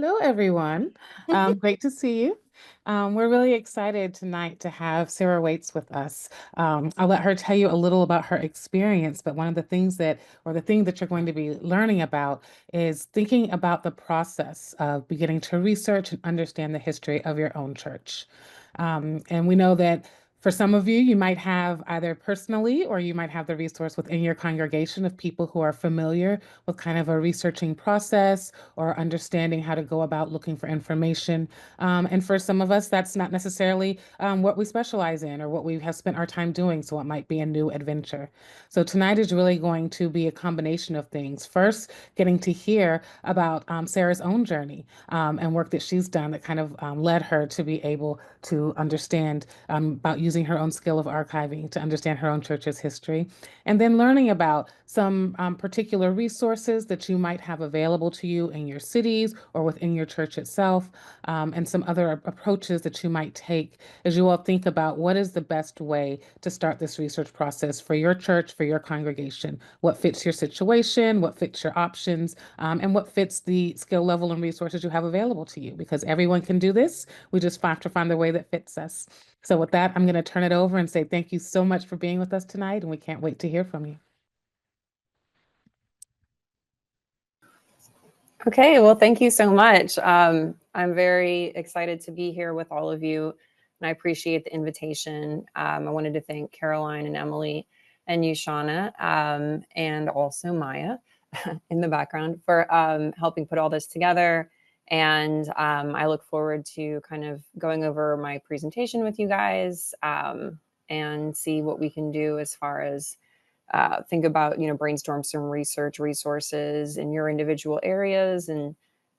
Hello, everyone. Great to see you. We're really excited tonight to have Sarah Waits with us. I'll let her tell you a little about her experience, but one of the things or the thing that you're going to be learning about is thinking about the process of beginning to research and understand the history of your own church. And we know that for some of you, you might have either personally or you might have the resource within your congregation of people who are familiar with kind of a researching process or understanding how to go about looking for information. And for some of us, that's not necessarily what we specialize in or what we have spent our time doing. So it might be a new adventure. So tonight is really going to be a combination of things. First, getting to hear about Sarah's own journey and work that she's done that kind of led her to be able to understand about using her own skill of archiving to understand her own church's history. And then learning about some particular resources that you might have available to you in your cities or within your church itself, and some other approaches that you might take as you all think about what is the best way to start this research process for your church, for your congregation, what fits your situation, what fits your options, and what fits the skill level and resources you have available to you, because everyone can do this. We just have to find the way that fits us. So with that, I'm going to turn it over and say thank you so much for being with us tonight, and we can't wait to hear from you. Okay, well, thank you so much. I'm very excited to be here with all of you, and I appreciate the invitation. I wanted to thank Caroline and Emily and you, Shauna, and also Maya in the background for helping put all this together. And I look forward to kind of going over my presentation with you guys and see what we can do as far as think about, brainstorm some research resources in your individual areas. And,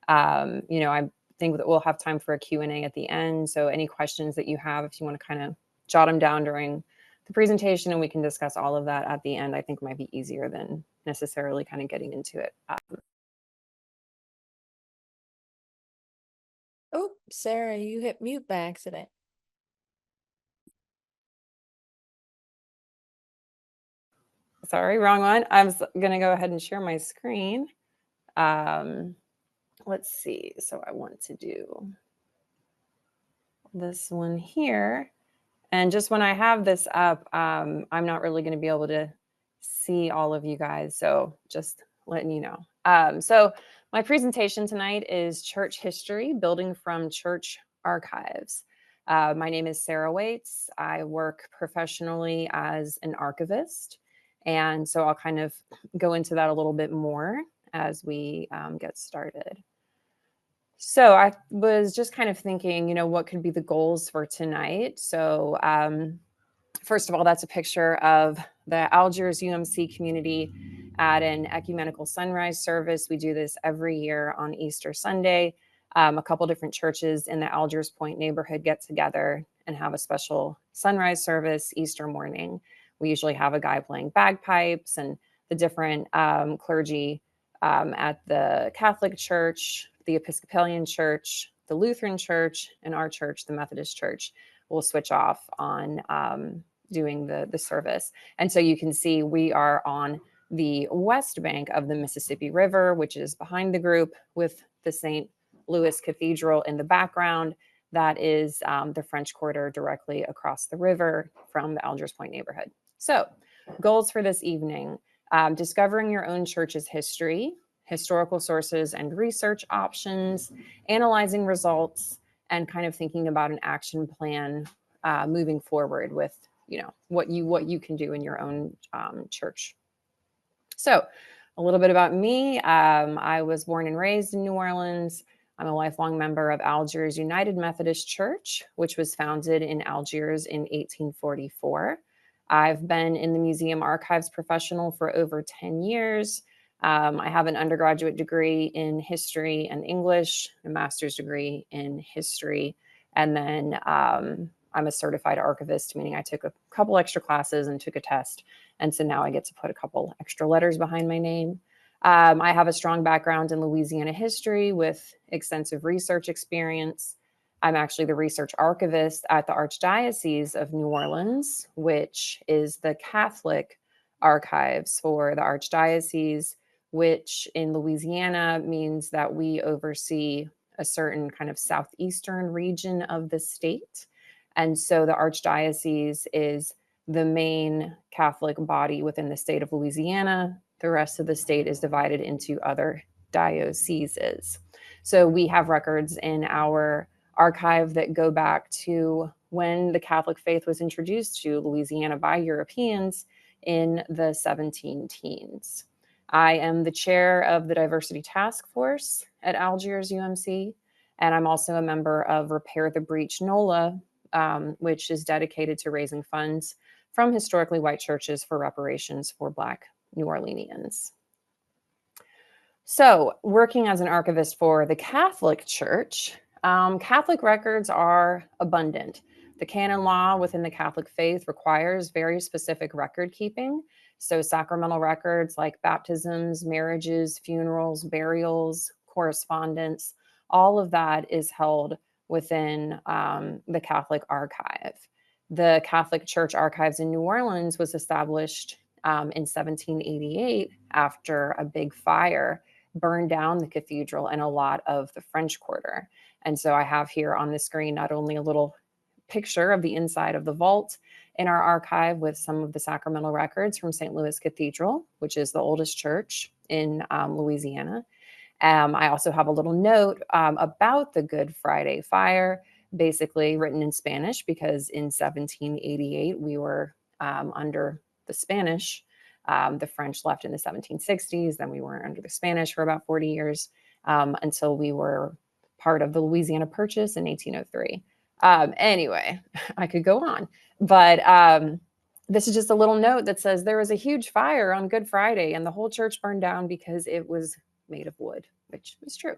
I think that we'll have time for a Q&A at the end. So any questions that you have, if you want to kind of jot them down during the presentation and we can discuss all of that at the end, I think might be easier than necessarily kind of getting into it. Oh, Sarah, you hit mute by accident. Sorry, wrong one. I'm going to go ahead and share my screen. Let's see. So I want to do this one here. And just when I have this up, I'm not really going to be able to see all of you guys. So just letting you know. So my presentation tonight is Church History, Building from Church Archives. My name is Sarah Waits. I work professionally as an archivist. And so I'll kind of go into that a little bit more as we get started. So I was just kind of thinking, what could be the goals for tonight? So first of all, that's a picture of the Algiers UMC community at an ecumenical sunrise service. We do this every year on Easter Sunday. A couple different churches in the Algiers Point neighborhood get together and have a special sunrise service Easter morning. We usually have a guy playing bagpipes, and the different clergy at the Catholic Church, the Episcopalian Church, the Lutheran Church, and our church, the Methodist Church, will switch off on doing the service. And so you can see we are on the west bank of the Mississippi River, which is behind the group, with the St. Louis Cathedral in the background. That is the French Quarter directly across the river from the Algiers Point neighborhood. So goals for this evening: discovering your own church's history, historical sources and research options, analyzing results, and kind of thinking about an action plan moving forward with what you can do in your own church. So a little bit about me. I was born and raised in New Orleans. I'm a lifelong member of Algiers United Methodist Church, which was founded in Algiers in 1844. I've been in the museum archives professional for over 10 years. I have an undergraduate degree in history and English, a master's degree in history, and then I'm a certified archivist, meaning I took a couple extra classes and took a test. And so now I get to put a couple extra letters behind my name. I have a strong background in Louisiana history with extensive research experience. I'm actually the research archivist at the Archdiocese of New Orleans, which is the Catholic archives for the Archdiocese, which in Louisiana means that we oversee a certain kind of southeastern region of the state. And so the Archdiocese is the main Catholic body within the state of Louisiana. The rest of the state is divided into other dioceses. So we have records in our archive that go back to when the Catholic faith was introduced to Louisiana by Europeans in the 17 teens. I am the chair of the Diversity Task Force at Algiers UMC, and I'm also a member of Repair the Breach NOLA, which is dedicated to raising funds from historically white churches for reparations for Black New Orleanians. So, working as an archivist for the Catholic Church, Catholic records are abundant. The canon law within the Catholic faith requires very specific record keeping. So, sacramental records like baptisms, marriages, funerals, burials, correspondence, all of that is held within the Catholic archive. The Catholic Church Archives in New Orleans was established in 1788 after a big fire burned down the cathedral and a lot of the French Quarter. And so I have here on the screen not only a little picture of the inside of the vault in our archive with some of the sacramental records from St. Louis Cathedral, which is the oldest church in Louisiana. I also have a little note about the Good Friday fire, basically written in Spanish, because in 1788 we were under the Spanish. The French left in the 1760s. Then we were under the Spanish for about 40 years until we were part of the Louisiana Purchase in 1803. Anyway, I could go on, but this is just a little note that says there was a huge fire on Good Friday and the whole church burned down because it was made of wood, which was true.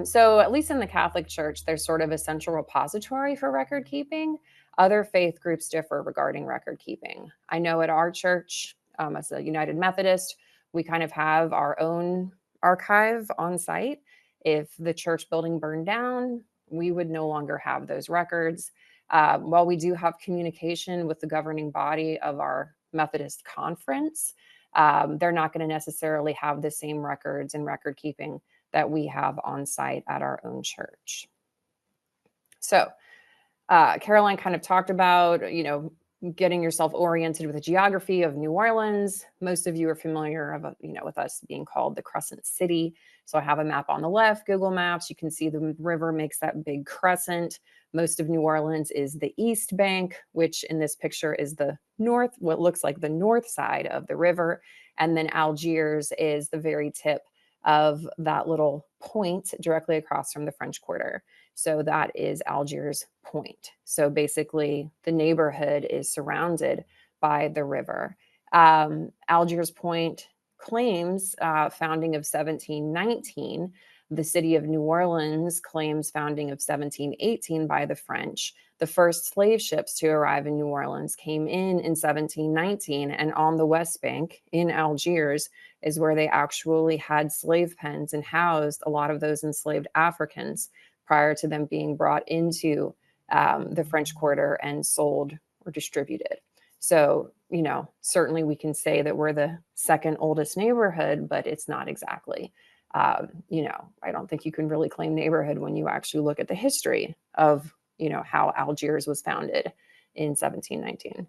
So at least in the Catholic Church, there's sort of a central repository for record keeping. Other faith groups differ regarding record keeping. I know at our church, as a United Methodist, we kind of have our own archive on site. If the church building burned down, we would no longer have those records. While we do have communication with the governing body of our Methodist conference, they're not going to necessarily have the same records and record keeping that we have on site at our own church. So Caroline kind of talked about, getting yourself oriented with the geography of New Orleans. Most of you are familiar with us being called the Crescent City. So I have a map on the left, Google Maps. You can see the river makes that big crescent. Most of New Orleans is the East Bank, which in this picture is what looks like the north side of the river. And then Algiers is the very tip of that little point directly across from the French Quarter. So that is Algiers Point. So basically the neighborhood is surrounded by the river. Algiers Point claims founding of 1719. The city of New Orleans claims founding of 1718 by the French. The first slave ships to arrive in New Orleans came in 1719, and on the West Bank in Algiers is where they actually had slave pens and housed a lot of those enslaved Africans prior to them being brought into the French Quarter and sold or distributed. So, certainly we can say that we're the second oldest neighborhood, but it's not exactly. I don't think you can really claim neighborhood when you actually look at the history of, how Algiers was founded in 1719.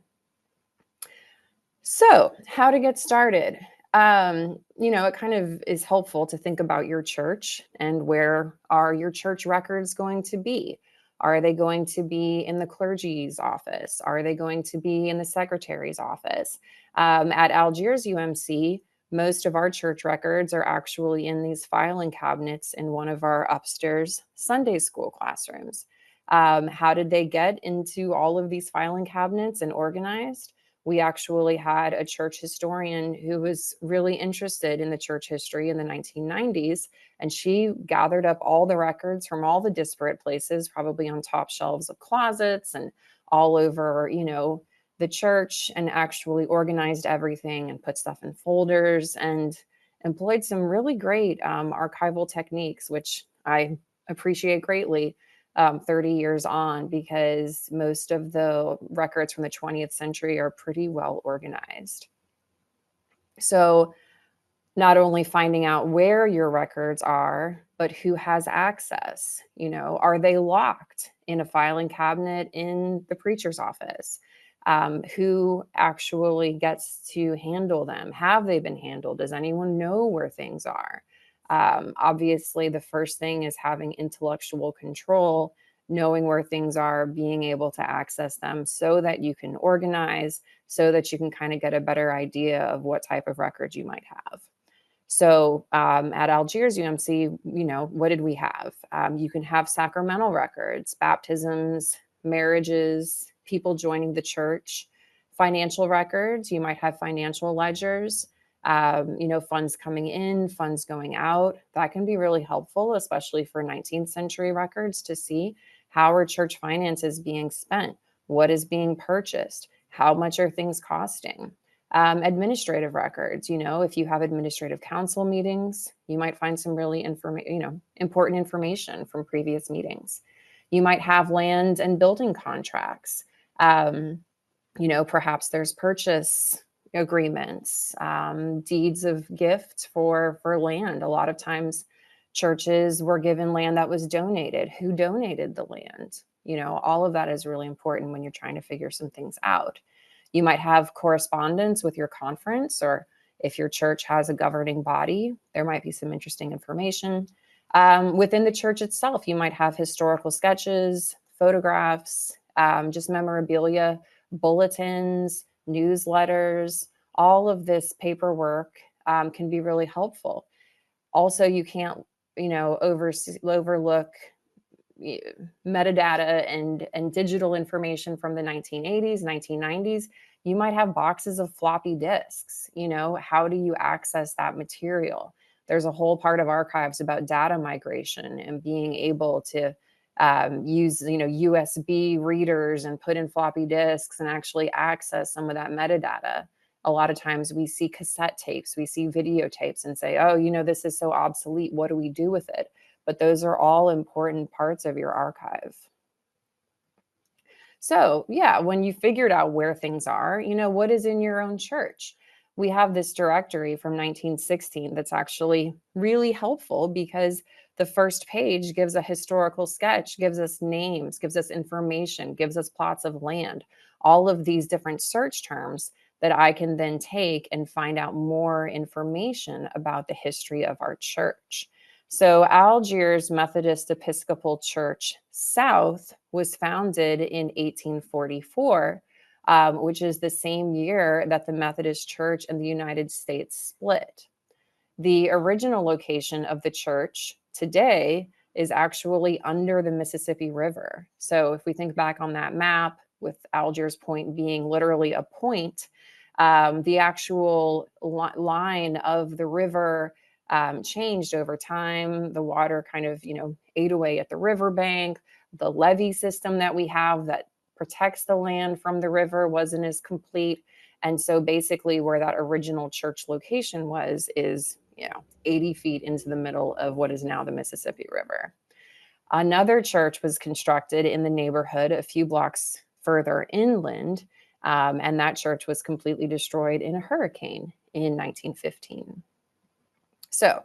So how to get started? It kind of is helpful to think about your church and where are your church records going to be? Are they going to be in the clergy's office? Are they going to be in the secretary's office? At Algiers UMC, most of our church records are actually in these filing cabinets in one of our upstairs Sunday school classrooms. How did they get into all of these filing cabinets and organized? We actually had a church historian who was really interested in the church history in the 1990s, and she gathered up all the records from all the disparate places, probably on top shelves of closets and all over, the church, and actually organized everything and put stuff in folders and employed some really great archival techniques, which I appreciate greatly 30 years on, because most of the records from the 20th century are pretty well organized. So not only finding out where your records are, but who has access? Are they locked in a filing cabinet in the preacher's office? Who actually gets to handle them? Have they been handled? Does anyone know where things are? Obviously, the first thing is having intellectual control, knowing where things are, being able to access them so that you can organize, so that you can kind of get a better idea of what type of records you might have. So at Algiers UMC, what did we have? You can have sacramental records, baptisms, marriages, people joining the church, financial records. You might have financial ledgers, funds coming in, funds going out. That can be really helpful, especially for 19th century records, to see how are church finances being spent? What is being purchased? How much are things costing? Administrative records, if you have administrative council meetings, you might find some really important information from previous meetings. You might have land and building contracts. Perhaps there's purchase agreements, deeds of gift for land. A lot of times churches were given land that was donated. Who donated the land? All of that is really important when you're trying to figure some things out. You might have correspondence with your conference, or if your church has a governing body, there might be some interesting information. Within the church itself, you might have historical sketches, photographs, just memorabilia, bulletins, newsletters. All of this paperwork can be really helpful. Also, you can't, overlook metadata and digital information from the 1980s, 1990s. You might have boxes of floppy disks. How do you access that material? There's a whole part of archives about data migration and being able to use USB readers and put in floppy disks and actually access some of that metadata. A lot of times we see cassette tapes, we see videotapes and say, oh, this is so obsolete. What do we do with it? But those are all important parts of your archive. So yeah, when you figured out where things are, what is in your own church? We have this directory from 1916 that's actually really helpful, because the first page gives a historical sketch, gives us names, gives us information, gives us plots of land, all of these different search terms that I can then take and find out more information about the history of our church. So Algiers Methodist Episcopal Church South was founded in 1844, which is the same year that the Methodist Church in the United States split. The original location of the church today is actually under the Mississippi River. So if we think back on that map, with Algiers Point being literally a point, the actual line of the river changed over time. The water kind of, ate away at the riverbank. The levee system that we have that protects the land from the river wasn't as complete. And so basically where that original church location was is, 80 feet into the middle of what is now the Mississippi River. Another church was constructed in the neighborhood a few blocks further inland, and that church was completely destroyed in a hurricane in 1915. So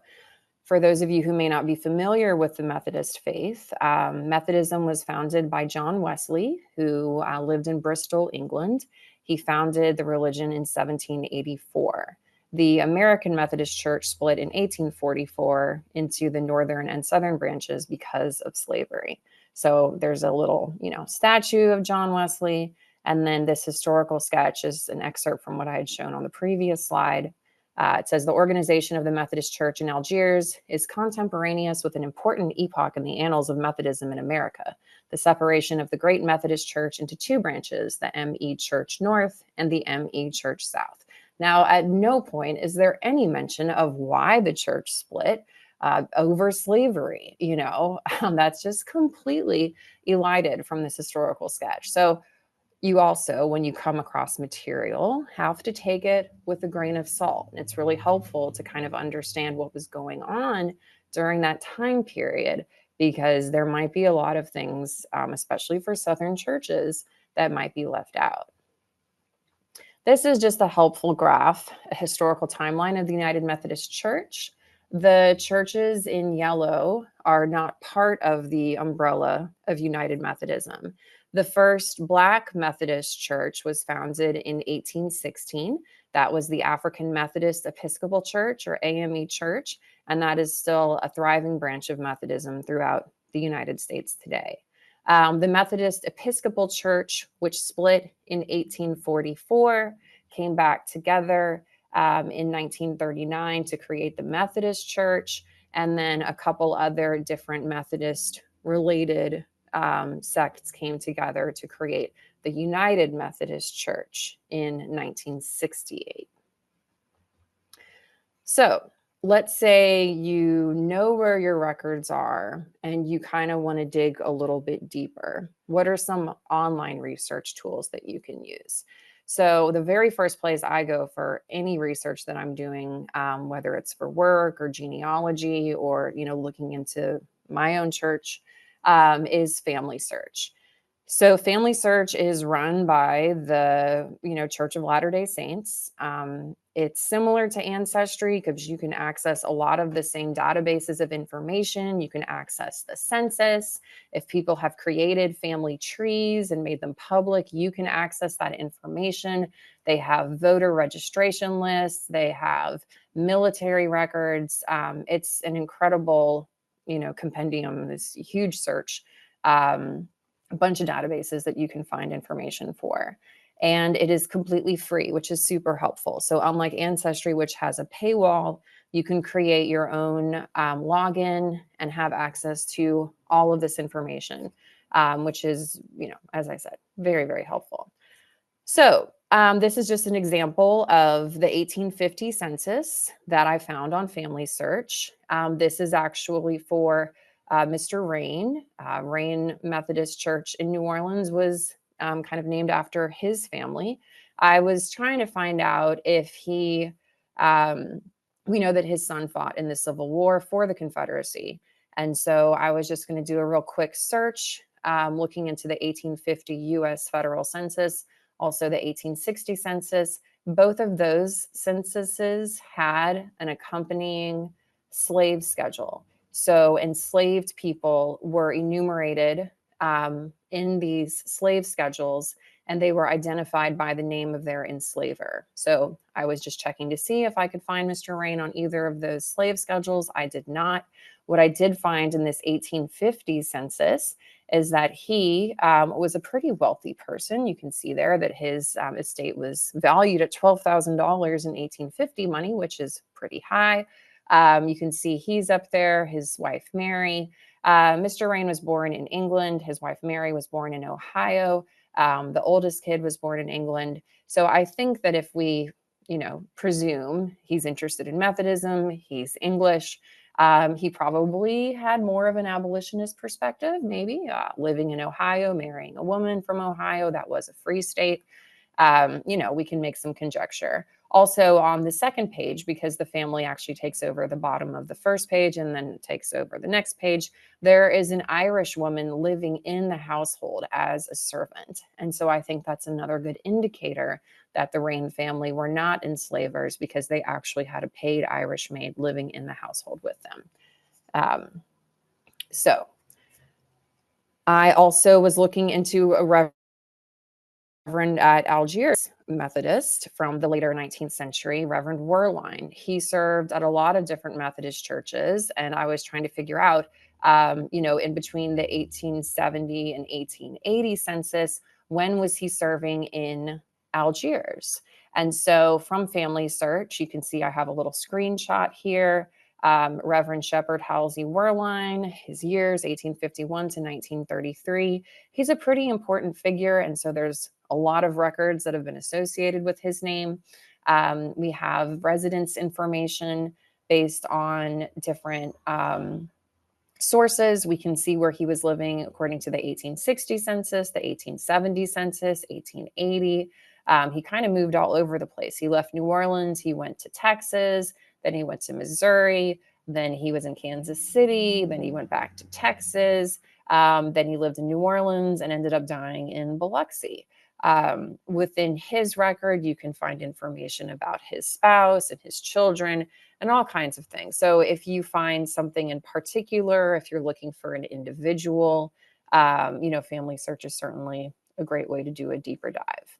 for those of you who may not be familiar with the Methodist faith, Methodism was founded by John Wesley, who lived in Bristol, England. He founded the religion in 1784. The American Methodist Church split in 1844 into the northern and southern branches because of slavery. So there's a little, statue of John Wesley. And then this historical sketch is an excerpt from what I had shown on the previous slide. It says the organization of the Methodist Church in Algiers is contemporaneous with an important epoch in the annals of Methodism in America, the separation of the great Methodist Church into two branches, the M.E. Church North and the M.E. Church South. Now, at no point is there any mention of why the church split over slavery. That's just completely elided from this historical sketch. So you also, when you come across material, have to take it with a grain of salt. It's really helpful to kind of understand what was going on during that time period, because there might be a lot of things, especially for Southern churches, that might be left out. This is just a helpful graph, a historical timeline of the United Methodist Church. the churches in yellow are not part of the umbrella of United Methodism. The first Black Methodist church was founded in 1816. That was the African Methodist Episcopal Church, or AME Church, and that is still a thriving branch of Methodism throughout the United States today. The Methodist Episcopal Church, which split in 1844, came back together in 1939 to create the Methodist Church, and then a couple other different Methodist related sects came together to create the United Methodist Church in 1968. So let's say you know where your records are and you kind of want to dig a little bit deeper. What are some online research tools that you can use? So the very first place I go for any research that I'm doing, whether it's for work or genealogy or, looking into my own church, is Family Search. So Family Search is run by the, Church of Latter-day Saints. It's similar to Ancestry because you can access a lot of the same databases of information. You can access the census. If people have created family trees and made them public, you can access that information. They have voter registration lists. They have military records. It's an incredible, compendium, this huge search. A bunch of databases that you can find information for. And it is completely free, which is super helpful. So unlike Ancestry, which has a paywall, you can create your own login and have access to all of this information, which is, as I said, very, very helpful. So this is just an example of the 1850 census that I found on Family Search. This is actually for Mr. Rain. Rain Methodist Church in New Orleans was kind of named after his family. I was trying to find out if we know that his son fought in the Civil War for the Confederacy. And so I was just going to do a real quick search looking into the 1850 U.S. federal census, also the 1860 census. Both of those censuses had an accompanying slave schedule. So enslaved people were enumerated in these slave schedules, and they were identified by the name of their enslaver. So I was just checking to see if I could find Mr. Rain on either of those slave schedules. I did not. What I did find in this 1850 census is that he was a pretty wealthy person. You can see there that his estate was valued at $12,000 in 1850 money, which is pretty high. You can see he's up there, his wife, Mary. Mr. Rain was born in England. His wife, Mary, was born in Ohio. The oldest kid was born in England. So I think that if we, presume he's interested in Methodism, he's English, he probably had more of an abolitionist perspective, maybe living in Ohio, marrying a woman from Ohio. That was a free state. We can make some conjecture. Also on the second page, because the family actually takes over the bottom of the first page and then takes over the next page, there is an Irish woman living in the household as a servant. And so I think that's another good indicator that the Rain family were not enslavers because they actually had a paid Irish maid living in the household with them. So I also was looking into a Reverend at Algiers Methodist from the later 19th century, Reverend Werlein. He served at a lot of different Methodist churches, and I was trying to figure out, in between the 1870 and 1880 census, when was he serving in Algiers? And so from Family Search, you can see I have a little screenshot here. Reverend Shepherd Halsey Werlein, his years, 1851 to 1933. He's a pretty important figure, and so there's a lot of records that have been associated with his name. We have residence information based on different sources. We can see where he was living according to the 1860 census, the 1870 census, 1880. He kind of moved all over the place. He left New Orleans, he went to Texas, then he went to Missouri, then he was in Kansas City, then he went back to Texas, then he lived in New Orleans and ended up dying in Biloxi. Within his record, you can find information about his spouse and his children. and all kinds of things. So if you find something in particular, if you're looking for an individual, Family Search is certainly a great way to do a deeper dive.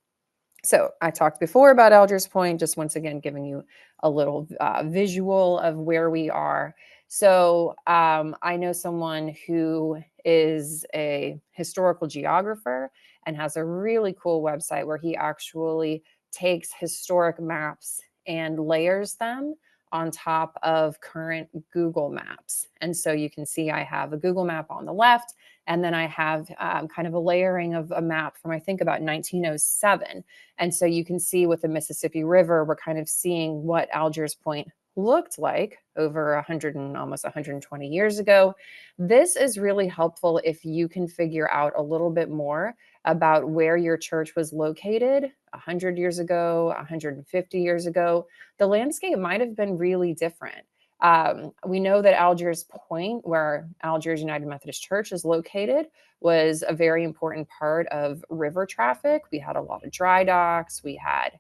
So I talked before about Algiers Point, just once again giving you a little visual of where we are. So I know someone who is a historical geographer and has a really cool website where he actually takes historic maps and layers them on top of current Google Maps. And so you can see I have a Google map on the left, and then I have kind of a layering of a map from, I think, about 1907. And so you can see with the Mississippi River, we're kind of seeing what Algiers Point looked like over 100 and almost 120 years ago. This is really helpful if you can figure out a little bit more about where your church was located 100 years ago, 150 years ago. The landscape might have been really different. We know that Algiers Point, where Algiers United Methodist Church is located, was a very important part of river traffic. We had a lot of dry docks. We had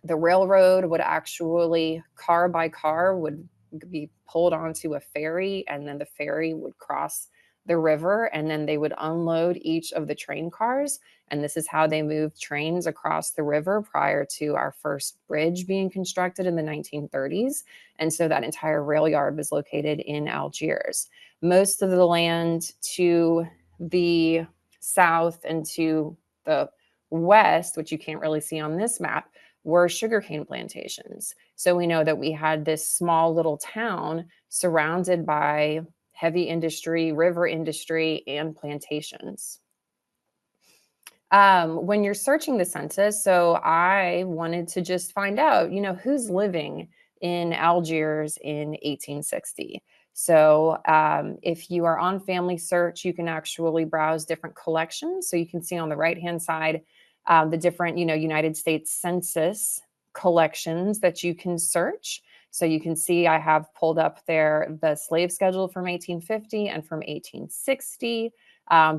the railroad would actually, car by car, would be pulled onto a ferry, and then the ferry would cross the river, and then they would unload each of the train cars. And this is how they moved trains across the river prior to our first bridge being constructed in the 1930s. And so that entire rail yard was located in Algiers. Most of the land to the south and to the west, which you can't really see on this map, were sugarcane plantations. So we know that we had this small little town surrounded by heavy industry, river industry, and plantations. When you're searching the census, so I wanted to just find out, who's living in Algiers in 1860. So if you are on Family Search, you can actually browse different collections. So you can see on the right-hand side the different, United States Census collections that you can search. So you can see I have pulled up there the slave schedule from 1850 and from 1860.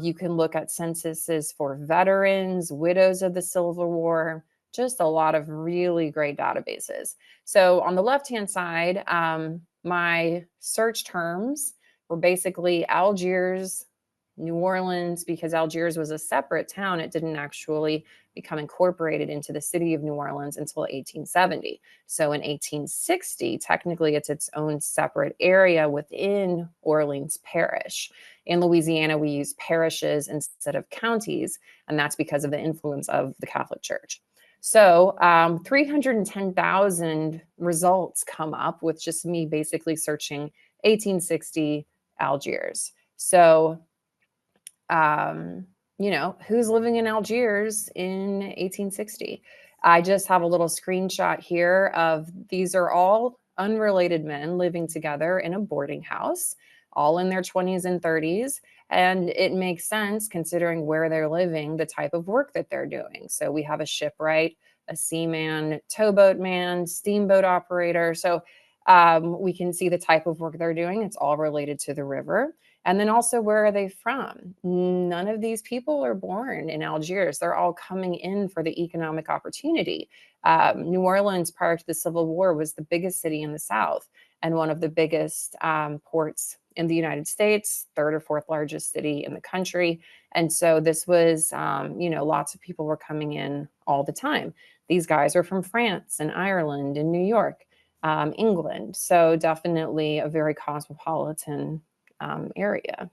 You can look at censuses for veterans, widows of the Civil War, just a lot of really great databases. So on the left-hand side, my search terms were basically Algiers, New Orleans, because Algiers was a separate town. It didn't actually become incorporated into the city of New Orleans until 1870. So in 1860, technically it's its own separate area within Orleans Parish. In Louisiana, we use parishes instead of counties, and that's because of the influence of the Catholic Church. So 310,000 results come up with just me basically searching 1860 Algiers. So who's living in Algiers in 1860? I just have a little screenshot here of, these are all unrelated men living together in a boarding house, all in their 20s and 30s. And it makes sense considering where they're living, the type of work that they're doing. So we have a shipwright, a seaman, towboat man, steamboat operator. So we can see the type of work they're doing. It's all related to the river. And then also, where are they from? None of these people are born in Algiers. They're all coming in for the economic opportunity. New Orleans, prior to the Civil War, was the biggest city in the South and one of the biggest ports in the United States, third or fourth largest city in the country. And so this was, lots of people were coming in all the time. These guys are from France and Ireland and New York, England. So definitely a very cosmopolitan area.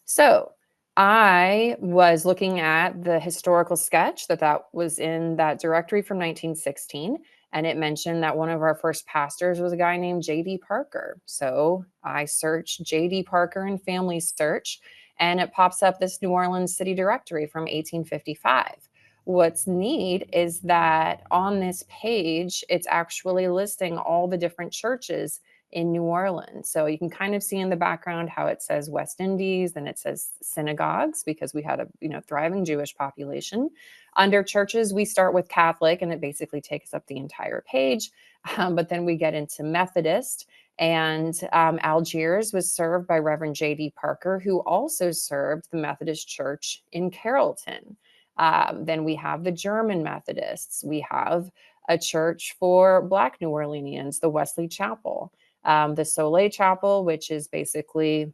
So I was looking at the historical sketch that was in that directory from 1916, and it mentioned that one of our first pastors was a guy named J.D. Parker. So I searched J.D. Parker in Family Search, and it pops up this New Orleans city directory from 1855. What's neat is that on this page, it's actually listing all the different churches in New Orleans. So you can kind of see in the background how it says West Indies, then it says synagogues, because we had a thriving Jewish population. Under churches, we start with Catholic, and it basically takes up the entire page. But then we get into Methodist, and Algiers was served by Reverend J.D. Parker, who also served the Methodist Church in Carrollton. Then we have the German Methodists. We have a church for Black New Orleanians, the Wesley Chapel, the Soleil Chapel, which is basically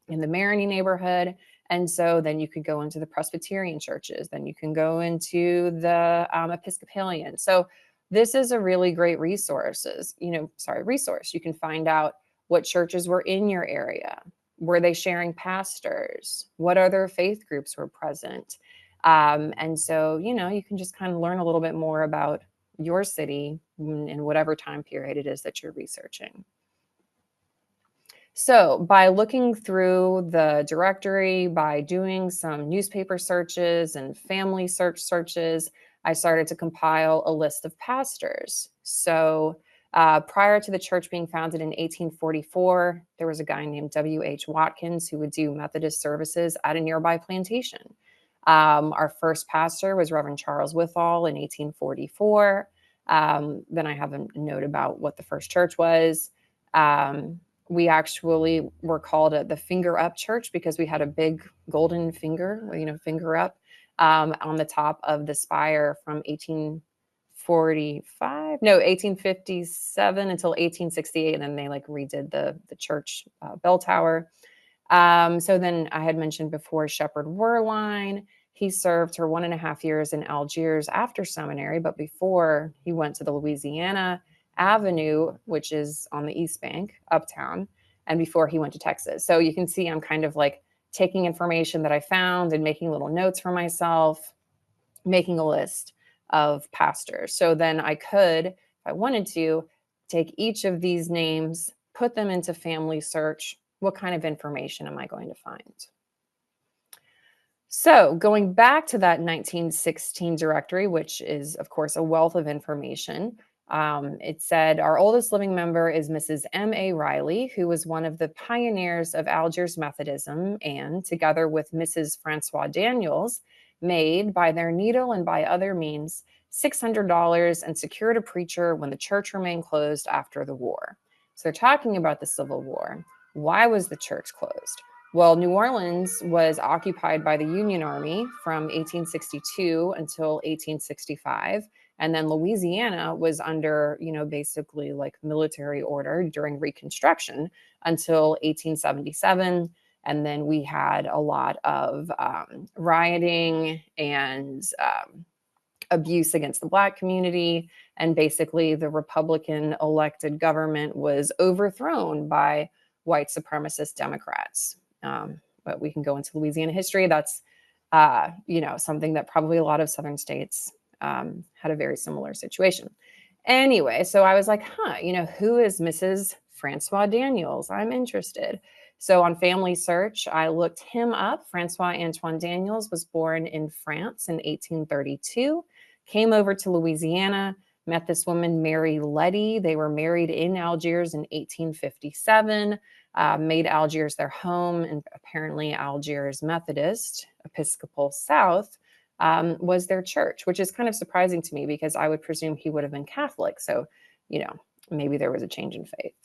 in the Marigny neighborhood. And so then you could go into the Presbyterian churches, then you can go into the Episcopalian. So this is a really great resource. You can find out what churches were in your area. Were they sharing pastors? What other faith groups were present? And so, you can just kind of learn a little bit more about your city in whatever time period it is that you're researching. So by looking through the directory, by doing some newspaper searches and family searches, I started to compile a list of pastors. So prior to the church being founded in 1844, there was a guy named W.H. Watkins who would do Methodist services at a nearby plantation. Our first pastor was Reverend Charles Withall in 1844. Then I have a note about what the first church was. We actually were called the Finger Up Church because we had a big golden finger, finger up on the top of the spire from 1857 until 1868. And then they redid the church bell tower. So then I had mentioned before Shepherd Werline. He served for 1.5 years in Algiers after seminary, but before he went to the Louisiana Avenue, which is on the East Bank, uptown, and before he went to Texas. So you can see I'm kind of taking information that I found and making little notes for myself, making a list of pastors. So then I could, if I wanted to, take each of these names, put them into family search. What kind of information am I going to find? So going back to that 1916 directory, which is, of course, a wealth of information, it said our oldest living member is Mrs. M.A. Riley, who was one of the pioneers of Algiers Methodism, and together with Mrs. Francois Daniels, made by their needle and by other means $600 and secured a preacher when the church remained closed after the war. So they're talking about the Civil War. Why was the church closed? Well, New Orleans was occupied by the Union Army from 1862 until 1865. And then Louisiana was under, basically military order during Reconstruction until 1877. And then we had a lot of rioting and abuse against the Black community. And basically the Republican elected government was overthrown by white supremacist Democrats. But we can go into Louisiana history. That's, something that probably a lot of Southern states had a very similar situation. Anyway, so I was like, who is Mrs. Francois Daniels? I'm interested. So on Family Search, I looked him up. Francois Antoine Daniels was born in France in 1832, came over to Louisiana, met this woman, Mary Letty. They were married in Algiers in 1857, made Algiers their home, and apparently Algiers Methodist Episcopal South was their church, which is kind of surprising to me because I would presume he would have been Catholic. So, maybe there was a change in faith.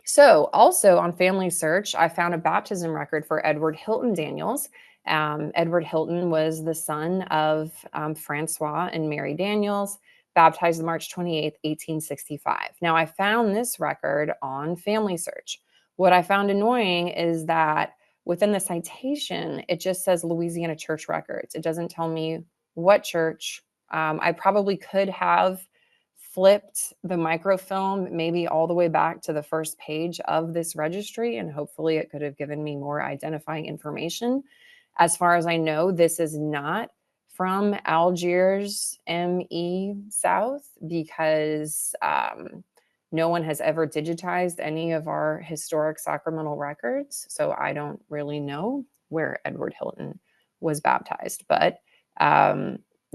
So also on Family Search, I found a baptism record for Edward Hilton Daniels. Edward Hilton was the son of Francois and Mary Daniels, baptized March 28th, 1865. Now, I found this record on Family Search. What I found annoying is that within the citation, it just says Louisiana Church Records. It doesn't tell me what church. I probably could have flipped the microfilm maybe all the way back to the first page of this registry, and hopefully it could have given me more identifying information. As far as I know, this is not from Algiers ME South because no one has ever digitized any of our historic sacramental records. So I don't really know where Edward Hilton was baptized, but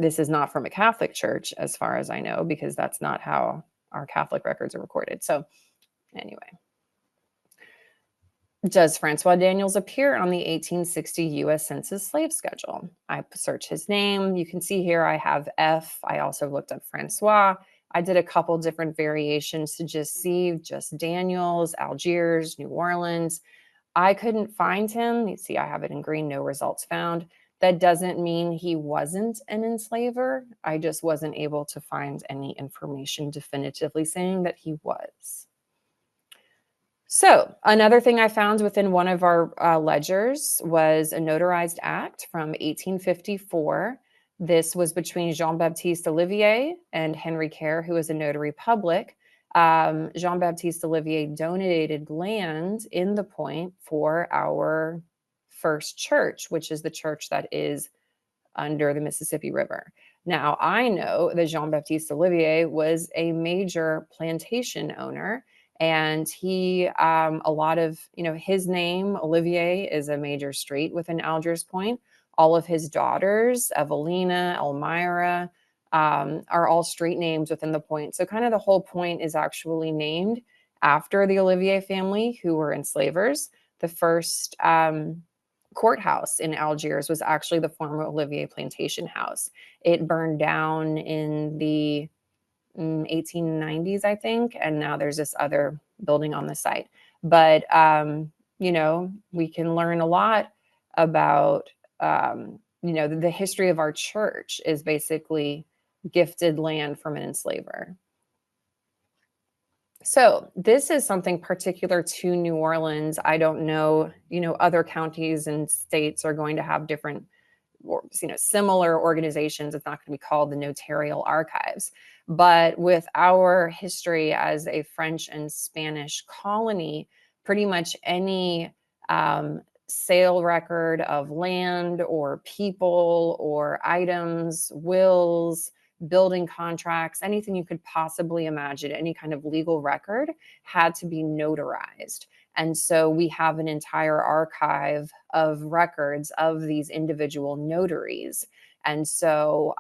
this is not from a Catholic church, as far as I know, because that's not how our Catholic records are recorded. So anyway, does Francois Daniels appear on the 1860 U.S. Census slave schedule? I searched his name. You can see here I have F. I also looked up Francois. I did a couple different variations to just see just Daniels, Algiers, New Orleans. I couldn't find him. You see, I have it in green, no results found. That doesn't mean he wasn't an enslaver. I just wasn't able to find any information definitively saying that he was. So another thing I found within one of our ledgers was a notarized act from 1854. This was between Jean-Baptiste Olivier and Henry Kerr, who was a notary public. Jean-Baptiste Olivier donated land in the Point for our first church, which is the church that is under the Mississippi River. Now, I know that Jean-Baptiste Olivier was a major plantation owner, and he, a lot of, his name, Olivier, is a major street within Algiers Point. All of his daughters, Evelina, Elmira, are all street names within the Point. So kind of the whole Point is actually named after the Olivier family, who were enslavers. The first courthouse in Algiers was actually the former Olivier Plantation House. It burned down in the 1890s, I think, and now there's this other building on the site. But we can learn a lot about the history of our church is basically gifted land from an enslaver. So this is something particular to New Orleans. I don't know, other counties and states are going to have different, similar organizations. It's not going to be called the Notarial Archives. But with our history as a French and Spanish colony, pretty much any sale record of land or people or items, wills, building contracts, anything you could possibly imagine, any kind of legal record had to be notarized. And so we have an entire archive of records of these individual notaries. And so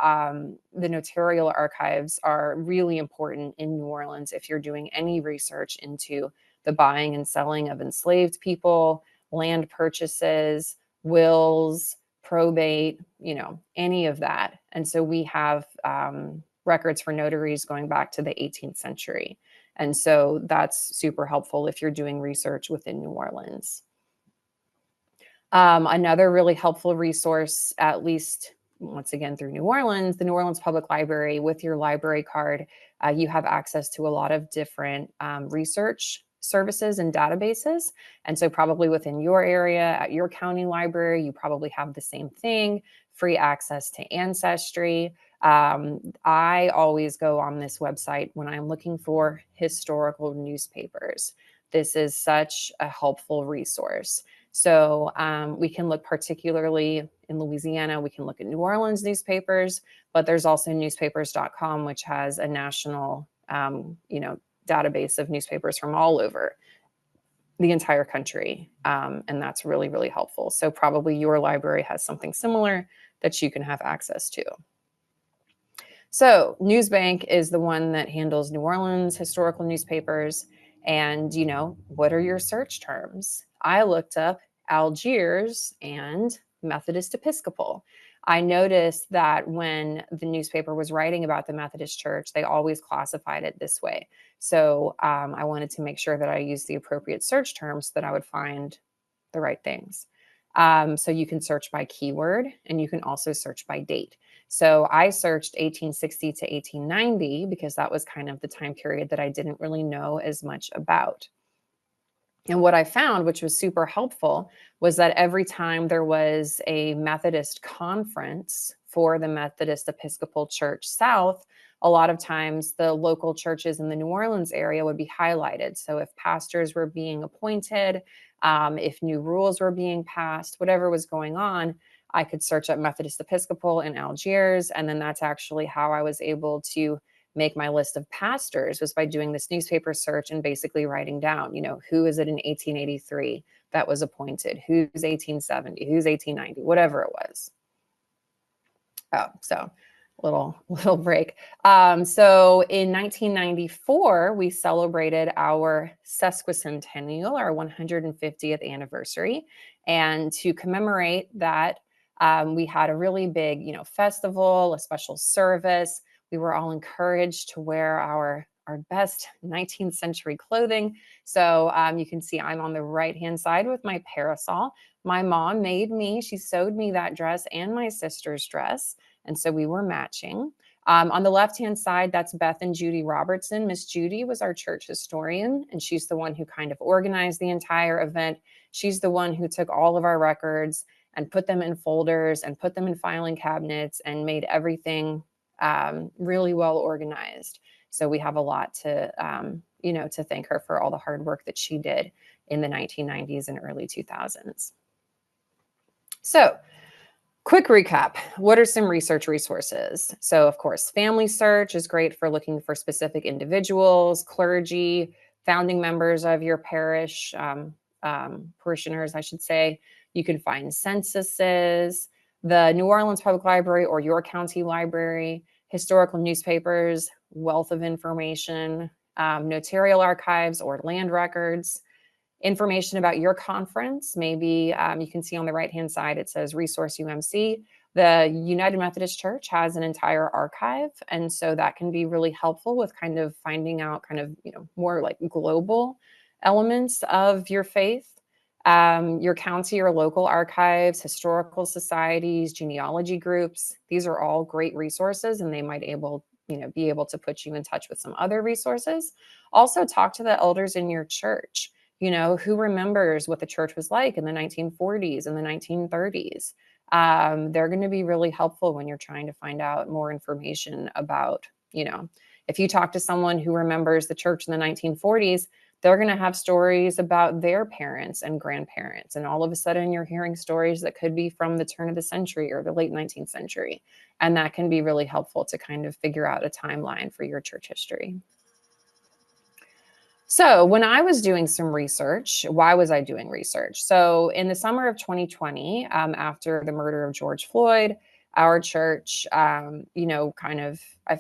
the notarial archives are really important in New Orleans if you're doing any research into the buying and selling of enslaved people, land purchases, wills, probate, any of that. And so we have records for notaries going back to the 18th century. And so that's super helpful if you're doing research within New Orleans. Another really helpful resource, at least once again through New Orleans, the New Orleans Public Library. With your library card, you have access to a lot of different research services and databases. And so probably within your area, at your county library, you probably have the same thing, free access to Ancestry. I always go on this website when I'm looking for historical newspapers. This is such a helpful resource. So we can look particularly in Louisiana, we can look at New Orleans newspapers, but there's also newspapers.com, which has a national, database of newspapers from all over the entire country. And that's really, really helpful. So probably your library has something similar that you can have access to. So Newsbank is the one that handles New Orleans historical newspapers. And, what are your search terms? I looked up Algiers and Methodist Episcopal. I noticed that when the newspaper was writing about the Methodist Church, they always classified it this way. So I wanted to make sure that I used the appropriate search terms so that I would find the right things. So you can search by keyword and you can also search by date. So I searched 1860 to 1890 because that was kind of the time period that I didn't really know as much about. And what I found, which was super helpful, was that every time there was a Methodist conference for the Methodist Episcopal Church South, a lot of times the local churches in the New Orleans area would be highlighted. So if pastors were being appointed, if new rules were being passed, whatever was going on, I could search up Methodist Episcopal in Algiers. And then that's actually how I was able to make my list of pastors, was by doing this newspaper search and basically writing down, who is it in 1883 that was appointed, who's 1870, who's 1890, whatever it was. Oh, so little break. So in 1994, we celebrated our sesquicentennial, our 150th anniversary. And to commemorate that, we had a really big, festival, a special service. We were all encouraged to wear our our best 19th century clothing. So you can see I'm on the right-hand side with my parasol. My mom made me, she sewed me that dress and my sister's dress. And so we were matching. On the left-hand side, that's Beth and Judy Robertson. Miss Judy was our church historian, and she's the one who kind of organized the entire event. She's the one who took all of our records and put them in folders and put them in filing cabinets and made everything really well organized. So we have a lot to, to thank her for all the hard work that she did in the 1990s and early 2000s. So, quick recap. What are some research resources? So, of course, Family Search is great for looking for specific individuals, clergy, founding members of your parish, parishioners, I should say. You can find censuses, the New Orleans Public Library or your county library, historical newspapers, wealth of information, notarial archives or land records, information about your conference. Maybe you can see on the right-hand side, it says Resource UMC. The United Methodist Church has an entire archive. And so that can be really helpful with kind of finding out kind of, more like global elements of your faith. Your county or local archives, historical societies, genealogy groups. These are all great resources, and they might be able to put you in touch with some other resources. Also, talk to the elders in your church. Who remembers what the church was like in the 1940s and the 1930s. They're going to be really helpful when you're trying to find out more information about, if you talk to someone who remembers the church in the 1940s, they're going to have stories about their parents and grandparents. And all of a sudden you're hearing stories that could be from the turn of the century or the late 19th century. And that can be really helpful to kind of figure out a timeline for your church history. So when I was doing some research, why was I doing research? So in the summer of 2020, after the murder of George Floyd, our church, I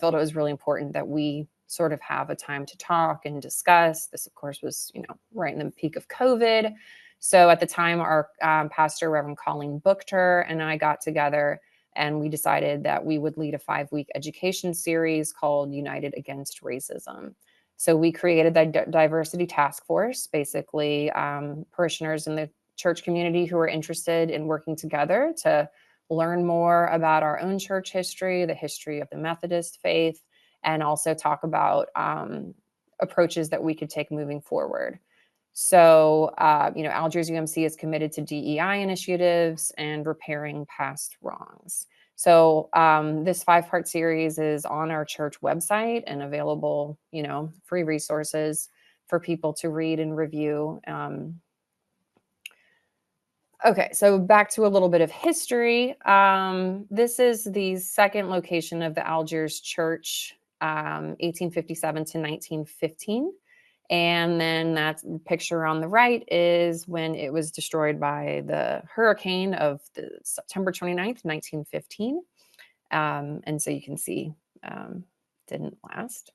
felt it was really important that we sort of have a time to talk and discuss. This, of course, was, right in the peak of COVID. So at the time, our pastor, Reverend Colleen Buchter, and I got together and we decided that we would lead a 5-week education series called United Against Racism. So we created the diversity task force, basically parishioners in the church community who are interested in working together to learn more about our own church history, the history of the Methodist faith, and also talk about approaches that we could take moving forward. So, Algiers UMC is committed to DEI initiatives and repairing past wrongs. So this 5-part series is on our church website and available, free resources for people to read and review. Okay, so back to a little bit of history. This is the second location of the Algiers Church, 1857 to 1915. And then that picture on the right is when it was destroyed by the hurricane of September 29th, 1915. And so you can see didn't last.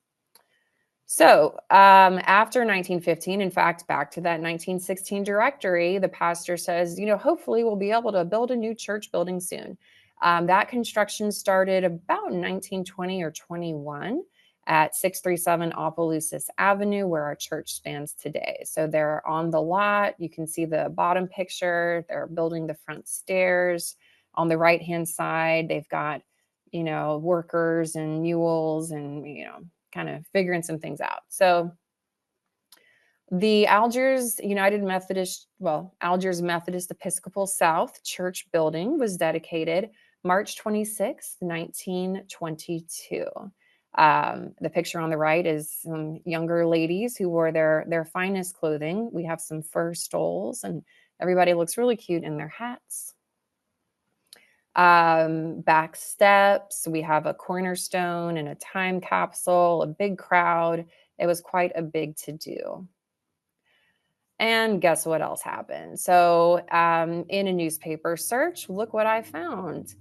So after 1915, in fact, back to that 1916 directory, the pastor says, hopefully we'll be able to build a new church building soon. That construction started about 1920 or 21 at 637 Opelousas Avenue, where our church stands today. So they're on the lot. You can see the bottom picture. They're building the front stairs. On the right-hand side, they've got, workers and mules and, kind of figuring some things out. So the Algiers Methodist Episcopal South Church building was dedicated March 26, 1922. The picture on the right is some younger ladies who wore their finest clothing. We have some fur stoles and everybody looks really cute in their hats. Back steps, we have a cornerstone and a time capsule, a big crowd. It was quite a big to-do. And guess what else happened? So in a newspaper search, look what I found.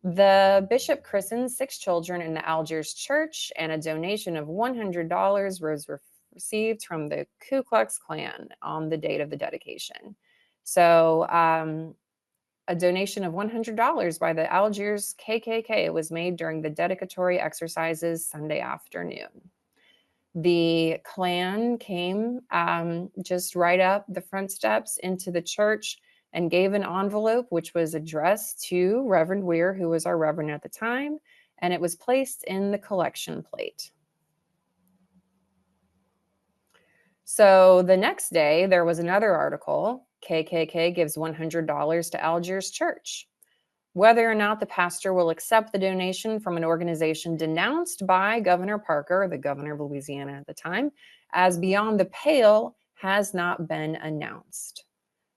The bishop christened 6 children in the Algiers church, and a donation of $100 was received from the Ku Klux Klan on the date of the dedication. So a donation of $100 by the Algiers KKK was made during the dedicatory exercises Sunday afternoon. The Klan came just right up the front steps into the church and gave an envelope which was addressed to Reverend Weir, who was our reverend at the time, and it was placed in the collection plate. So the next day, there was another article, KKK gives $100 to Algiers Church. Whether or not the pastor will accept the donation from an organization denounced by Governor Parker, the governor of Louisiana at the time, as beyond the pale has not been announced.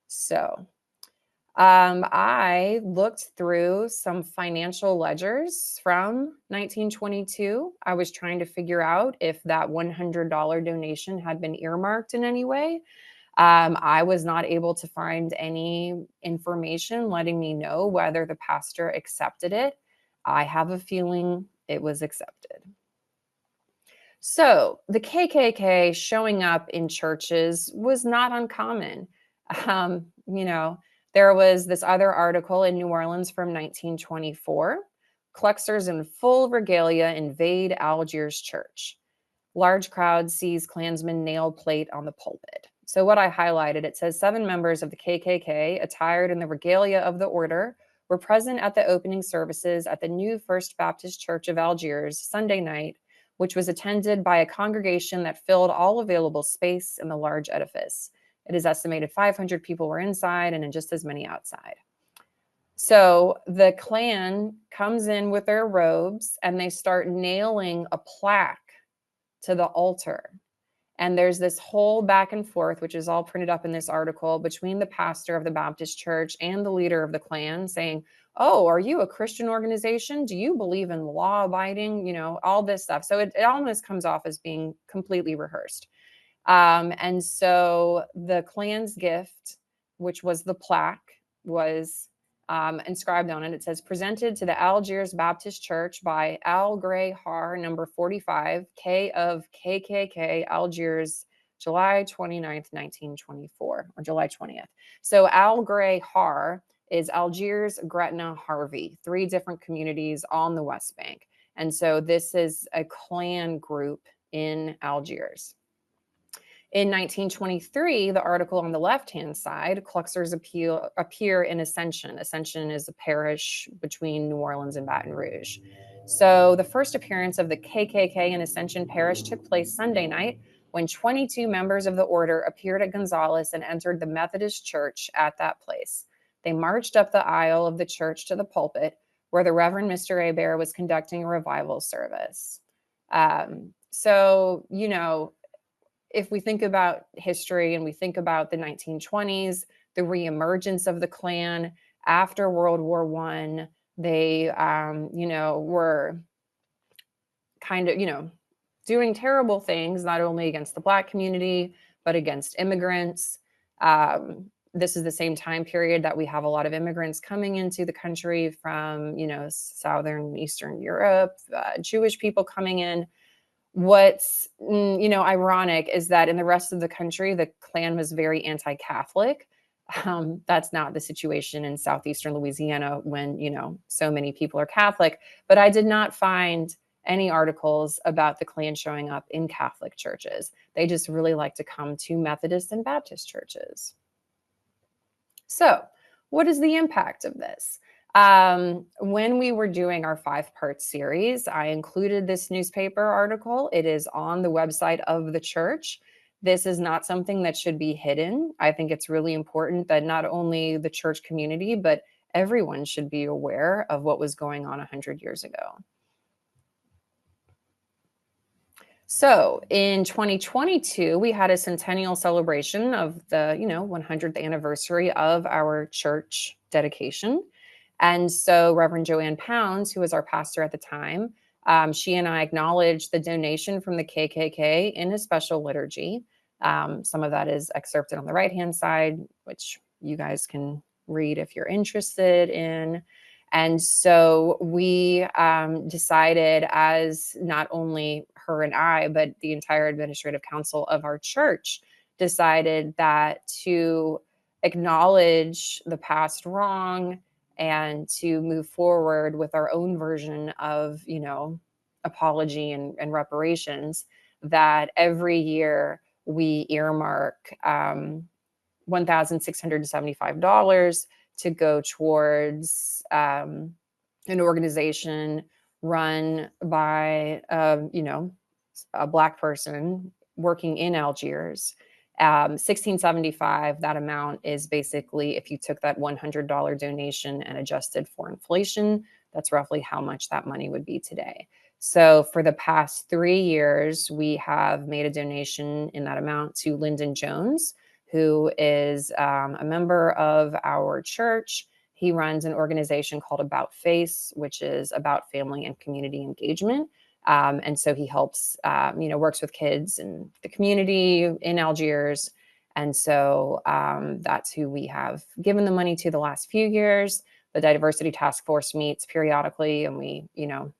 So I looked through some financial ledgers from 1922. I was trying to figure out if that $100 donation had been earmarked in any way. I was not able to find any information letting me know whether the pastor accepted it. I have a feeling it was accepted. So the KKK showing up in churches was not uncommon. There was this other article in New Orleans from 1924. Cluxers in full regalia invade Algiers Church. Large crowd sees Klansman nail plate on the pulpit. So what I highlighted, it says 7 members of the KKK, attired in the regalia of the order, were present at the opening services at the new First Baptist Church of Algiers Sunday night, which was attended by a congregation that filled all available space in the large edifice. It is estimated 500 people were inside and just as many outside. So the Klan comes in with their robes and they start nailing a plaque to the altar. And there's this whole back and forth, which is all printed up in this article, between the pastor of the Baptist church and the leader of the Klan saying, oh, are you a Christian organization? Do you believe in law abiding? All this stuff. So it almost comes off as being completely rehearsed. And so the Klan's gift, which was the plaque, was inscribed on it. It says, presented to the Algiers Baptist Church by Al Gray Har, number 45, K of KKK, Algiers, July 29th, 1924, or July 20th. So Al Gray Har is Algiers, Gretna, Harvey, 3 different communities on the West Bank. And so this is a Klan group in Algiers. In 1923, the article on the left-hand side, Cluxers appear in Ascension. Ascension is a parish between New Orleans and Baton Rouge. So the first appearance of the KKK in Ascension Parish took place Sunday night when 22 members of the order appeared at Gonzales and entered the Methodist Church at that place. They marched up the aisle of the church to the pulpit, where the Reverend Mr. Hebert was conducting a revival service. If we think about history and we think about the 1920s, the reemergence of the Klan after World War I, they, were kind of, doing terrible things, not only against the Black community, but against immigrants. This is the same time period that we have a lot of immigrants coming into the country from, Southern, Eastern Europe, Jewish people coming in. What's, ironic is that in the rest of the country, the Klan was very anti-Catholic. That's not the situation in southeastern Louisiana when, so many people are Catholic. But I did not find any articles about the Klan showing up in Catholic churches. They just really like to come to Methodist and Baptist churches. So what is the impact of this? When we were doing our 5-part series, I included this newspaper article. It is on the website of the church. This is not something that should be hidden. I think it's really important that not only the church community, but everyone should be aware of what was going on 100 years ago. So in 2022, we had a centennial celebration of the 100th anniversary of our church dedication. And so Reverend Joanne Pounds, who was our pastor at the time, she and I acknowledged the donation from the KKK in a special liturgy. Some of that is excerpted on the right-hand side, which you guys can read if you're interested in. And so we decided, as not only her and I, but the entire administrative council of our church decided that to acknowledge the past wrong and to move forward with our own version of, apology and reparations, that every year we earmark $1,675 to go towards an organization run by, a Black person working in Algiers. 1675, that amount is basically, if you took that $100 donation and adjusted for inflation, that's roughly how much that money would be today. So for the past 3 years, we have made a donation in that amount to Lyndon Jones, who is a member of our church. He runs an organization called About Face, which is about family and community engagement. And so he helps, works with kids in the community in Algiers. And so that's who we have given the money to the last few years. The Diversity Task Force meets periodically, and we,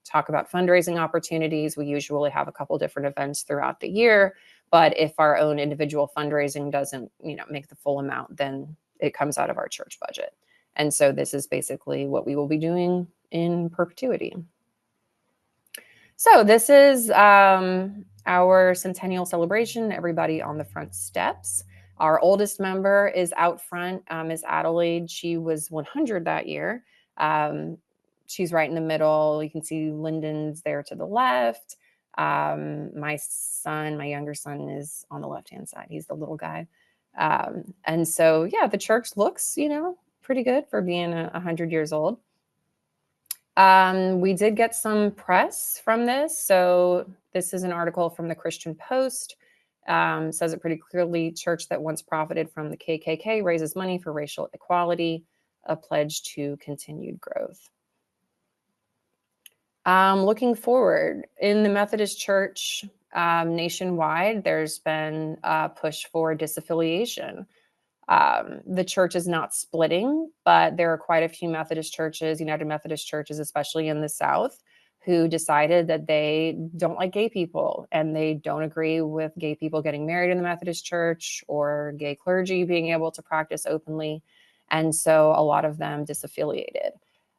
talk about fundraising opportunities. We usually have a couple different events throughout the year, but if our own individual fundraising doesn't, make the full amount, then it comes out of our church budget. And so this is basically what we will be doing in perpetuity. So this is our centennial celebration. Everybody on the front steps. Our oldest member is out front, Ms. Adelaide. She was 100 that year. She's right in the middle. You can see Lyndon's there to the left. My younger son is on the left-hand side. He's the little guy. And so, yeah, the church looks, pretty good for being 100 years old. We did get some press from this. So this is an article from the Christian Post. Says it pretty clearly: church that once profited from the KKK raises money for racial equality, a pledge to continued growth. Looking forward, in the Methodist Church nationwide, there's been a push for disaffiliation. The church is not splitting, but there are quite a few Methodist churches, United Methodist churches, especially in the South, who decided that they don't like gay people and they don't agree with gay people getting married in the Methodist Church or gay clergy being able to practice openly. And so a lot of them disaffiliated.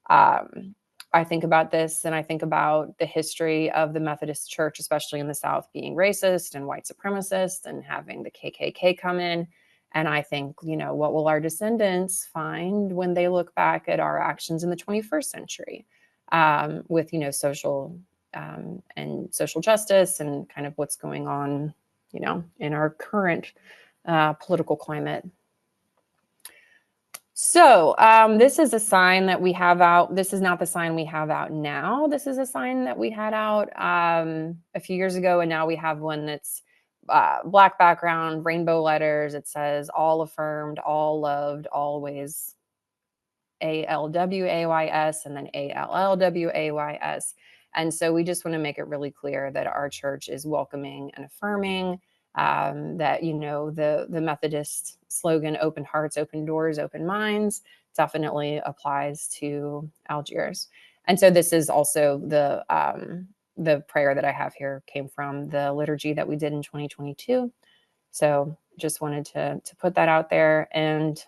I think about this and I think about the history of the Methodist Church, especially in the South, being racist and white supremacist and having the KKK come in. And I think, what will our descendants find when they look back at our actions in the 21st century with, social and social justice and kind of what's going on, in our current political climate. So this is a sign that we have out. This is not the sign we have out now. This is a sign that we had out a few years ago. And now we have one that's Black background, rainbow letters. It says all affirmed, all loved, always, ALWAYS, and then ALLWAYS. And so we just want to make it really clear that our church is welcoming and affirming, that, the Methodist slogan, open hearts, open doors, open minds, definitely applies to Algiers. And so this is also the prayer that I have here came from the liturgy that we did in 2022. So just wanted to put that out there. And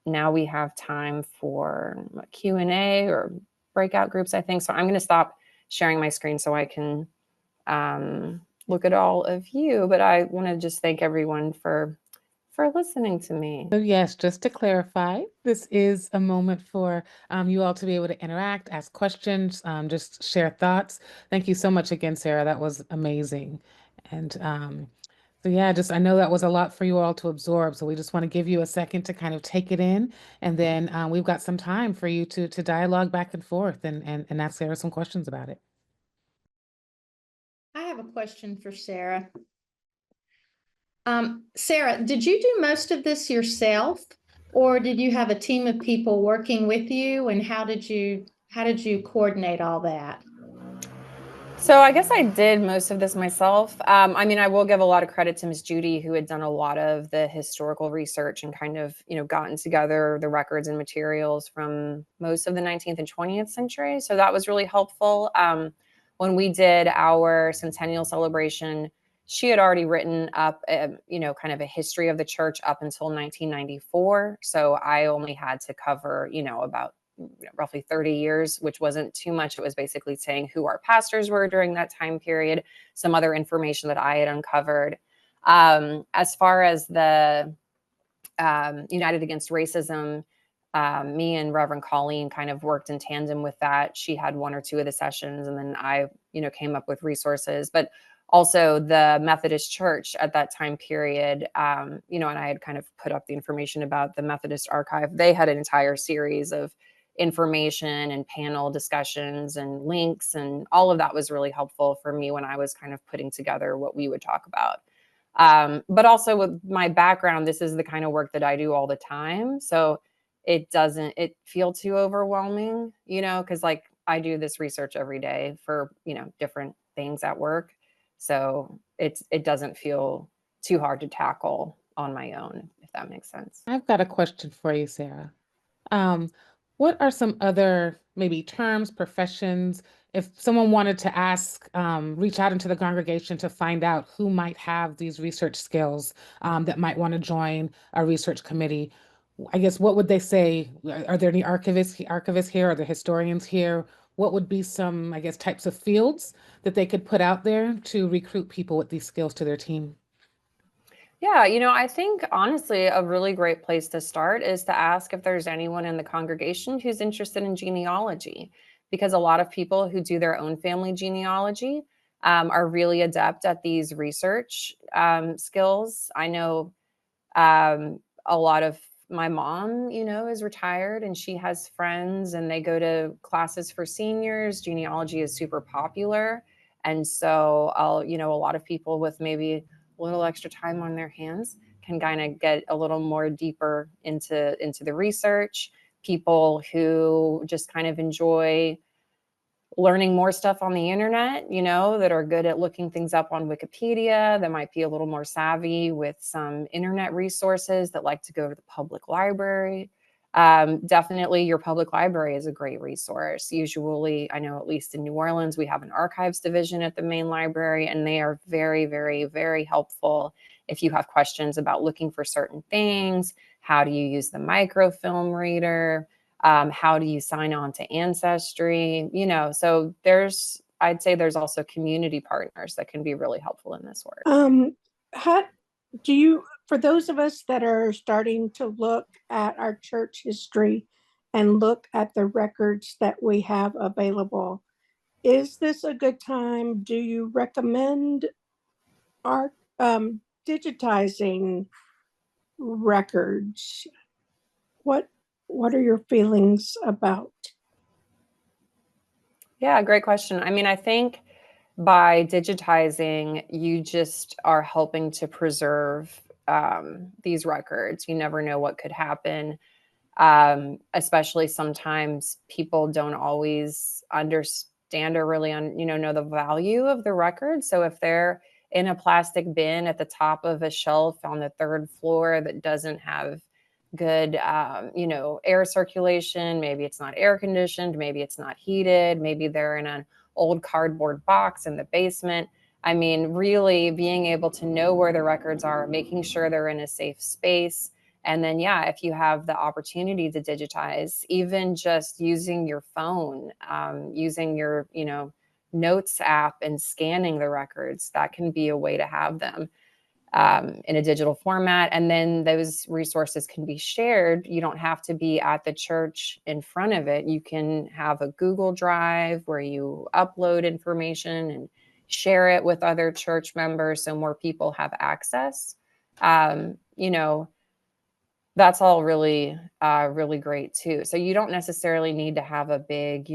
now we have time for Q&A or breakout groups, I think. So I'm going to stop sharing my screen so I can look at all of you. But I want to just thank everyone for listening to me. So yes, just to clarify, this is a moment for you all to be able to interact, ask questions, just share thoughts. Thank you so much again, Sarah. That was amazing. And so yeah, I know that was a lot for you all to absorb. So we just want to give you a second to kind of take it in. And then we've got some time for you to dialogue back and forth and ask Sarah some questions about it. I have a question for Sarah. Sarah, did you do most of this yourself, or did you have a team of people working with you? And how did you coordinate all that? So I guess I did most of this myself. I will give a lot of credit to Ms. Judy, who had done a lot of the historical research and kind of, gotten together the records and materials from most of the 19th and 20th century. So that was really helpful. When we did our centennial celebration, she had already written up, kind of a history of the church up until 1994. So I only had to cover, about roughly 30 years, which wasn't too much. It was basically saying who our pastors were during that time period, some other information that I had uncovered. As far as the United Against Racism, me and Reverend Colleen kind of worked in tandem with that. She had one or two of the sessions, and then I, came up with resources. But also the Methodist Church at that time period, and I had kind of put up the information about the Methodist Archive. They had an entire series of information and panel discussions and links, and all of that was really helpful for me when I was kind of putting together what we would talk about. But also with my background, this is the kind of work that I do all the time. So it doesn't feel too overwhelming, because like I do this research every day for, different things at work. So it doesn't feel too hard to tackle on my own, if that makes sense. I've got a question for you, Sarah. What are some other maybe terms, professions, if someone wanted to ask, reach out into the congregation to find out who might have these research skills, that might want to join a research committee? I guess what would they say? Are there any archivists here? Are there historians here? What would be some, I guess, types of fields that they could put out there to recruit people with these skills to their team? Yeah, I think honestly, a really great place to start is to ask if there's anyone in the congregation who's interested in genealogy, because a lot of people who do their own family genealogy are really adept at these research skills. I know a lot of my mom, is retired and she has friends and they go to classes for seniors. Genealogy is super popular. And so a lot of people with maybe a little extra time on their hands can kind of get a little more deeper into the research. People who just kind of enjoy learning more stuff on the internet, that are good at looking things up on Wikipedia, that might be a little more savvy with some internet resources, that like to go to the public library. Definitely your public library is a great resource. Usually, I know at least in New Orleans, we have an archives division at the main library, and they are very, very, very helpful if you have questions about looking for certain things. How do you use the microfilm reader? How do you sign on to Ancestry? So I'd say there's also community partners that can be really helpful in this work. How do you, for those of us that are starting to look at our church history and look at the records that we have available, is this a good time? Do you recommend our digitizing records? What are your feelings about? Yeah, great question. I mean, I think by digitizing, you just are helping to preserve these records. You never know what could happen. Especially sometimes people don't always understand or really know the value of the record. So if they're in a plastic bin at the top of a shelf on the third floor that doesn't have good air circulation, maybe it's not air conditioned, maybe it's not heated, maybe they're in an old cardboard box in the basement. I mean, really being able to know where the records are, making sure they're in a safe space. And then, yeah, if you have the opportunity to digitize, even just using your phone, using your, notes app and scanning the records, that can be a way to have them in a digital format. And then those resources can be shared. You don't have to be at the church in front of it. You can have a Google Drive where you upload information and share it with other church members so more people have access. That's all really, really great too. So you don't necessarily need to have a big,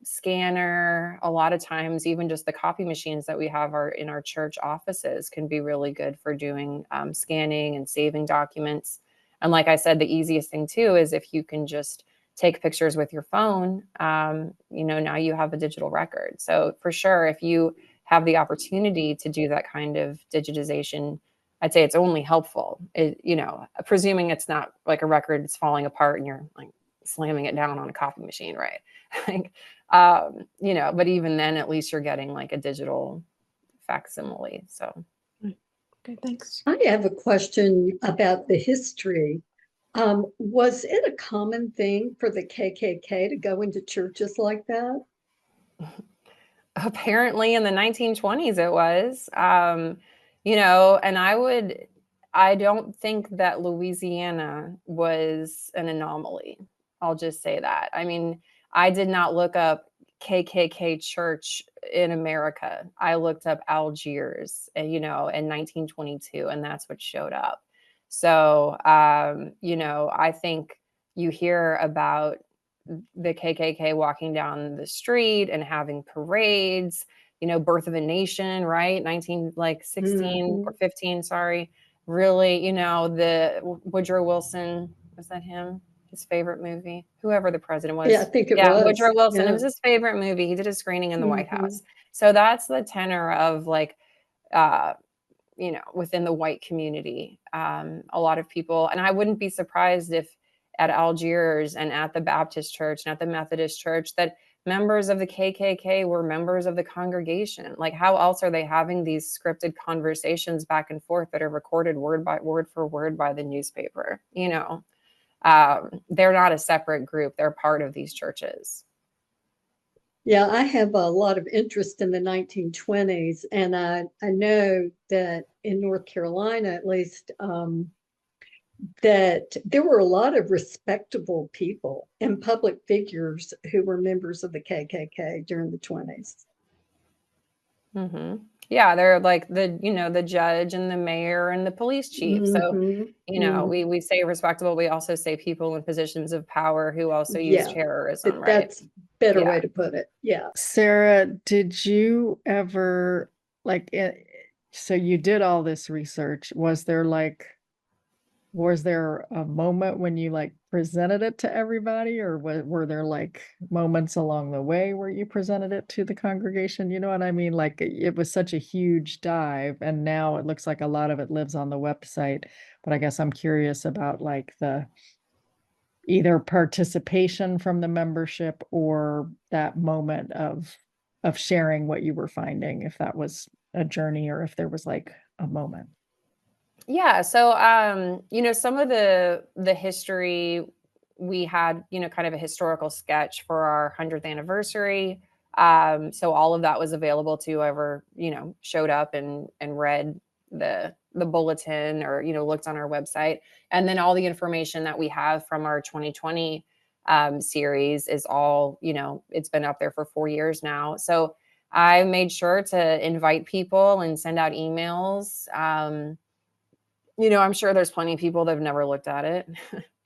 scanner. A lot of times, even just the copy machines that we have in our church offices can be really good for doing scanning and saving documents. And like I said, the easiest thing too is if you can just take pictures with your phone, now you have a digital record. So for sure, if you have the opportunity to do that kind of digitization, I'd say it's only helpful, presuming it's not like a record that's falling apart and you're like slamming it down on a copy machine, right? But even then, at least you're getting like a digital facsimile. So. Okay, thanks. I have a question about the history Was it a common thing for the KKK to go into churches like that? Apparently in the 1920s it was, and I don't think that Louisiana was an anomaly. I'll just say that. I mean, I did not look up KKK church in America. I looked up Algiers, in 1922, and that's what showed up. So, I think you hear about the KKK walking down the street and having parades, Birth of a Nation, right? 16 or 15, sorry. Really, the Woodrow Wilson, was that him? His favorite movie? Whoever the president was. Yeah, I think it Yeah, was. Woodrow Wilson. Yeah. It was his favorite movie. He did a screening in the White Mhm. House. So that's the tenor of uh, within the white community. A lot of people, and I wouldn't be surprised if at Algiers and at the Baptist church and at the Methodist church that members of the KKK were members of the congregation. Like, how else are they having these scripted conversations back and forth that are recorded word for word by the newspaper? They're not a separate group. They're part of these churches. Yeah, I have a lot of interest in the 1920s, and I know that in North Carolina, at least, that there were a lot of respectable people and public figures who were members of the KKK during the 20s. Mm-hmm. Yeah, they're like the judge and the mayor and the police chief. So, we say respectable. We also say people in positions of power who also use terrorism, right? That's a better Yeah. way to put it. Yeah. Sarah, did you ever so you did all this research. Was there a moment when you presented it to everybody, or were there moments along the way where you presented it to the congregation? You know what I mean? It was such a huge dive, and now it looks like a lot of it lives on the website. But I guess I'm curious about the either participation from the membership or that moment of sharing what you were finding, if that was a journey or if there was a moment. Yeah. So, some of the history we had, kind of a historical sketch for our 100th anniversary. So all of that was available to whoever, showed up and read the bulletin or, looked on our website. And then all the information that we have from our 2020 series is all, it's been up there for 4 years now. So I made sure to invite people and send out emails. I'm sure there's plenty of people that have never looked at it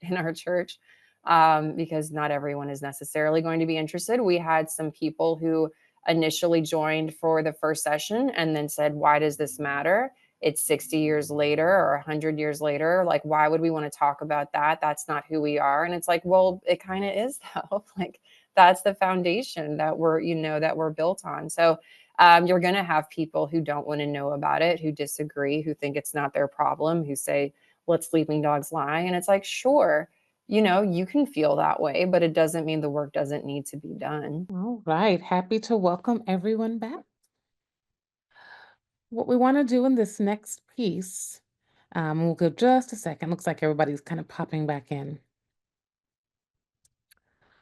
in our church, because not everyone is necessarily going to be interested. We had some people who initially joined for the first session and then said, why does this matter? It's 60 years later or 100 years later. Like, why would we want to talk about that? That's not who we are. And it's like, well, it kind of is though. That's the foundation that we're built on. So you're going to have people who don't want to know about it, who disagree, who think it's not their problem, who say, let sleeping dogs lie. And it's like, sure, you can feel that way, but it doesn't mean the work doesn't need to be done. All right, happy to welcome everyone back. What we want to do in this next piece, we'll give just a second. Looks like everybody's kind of popping back in.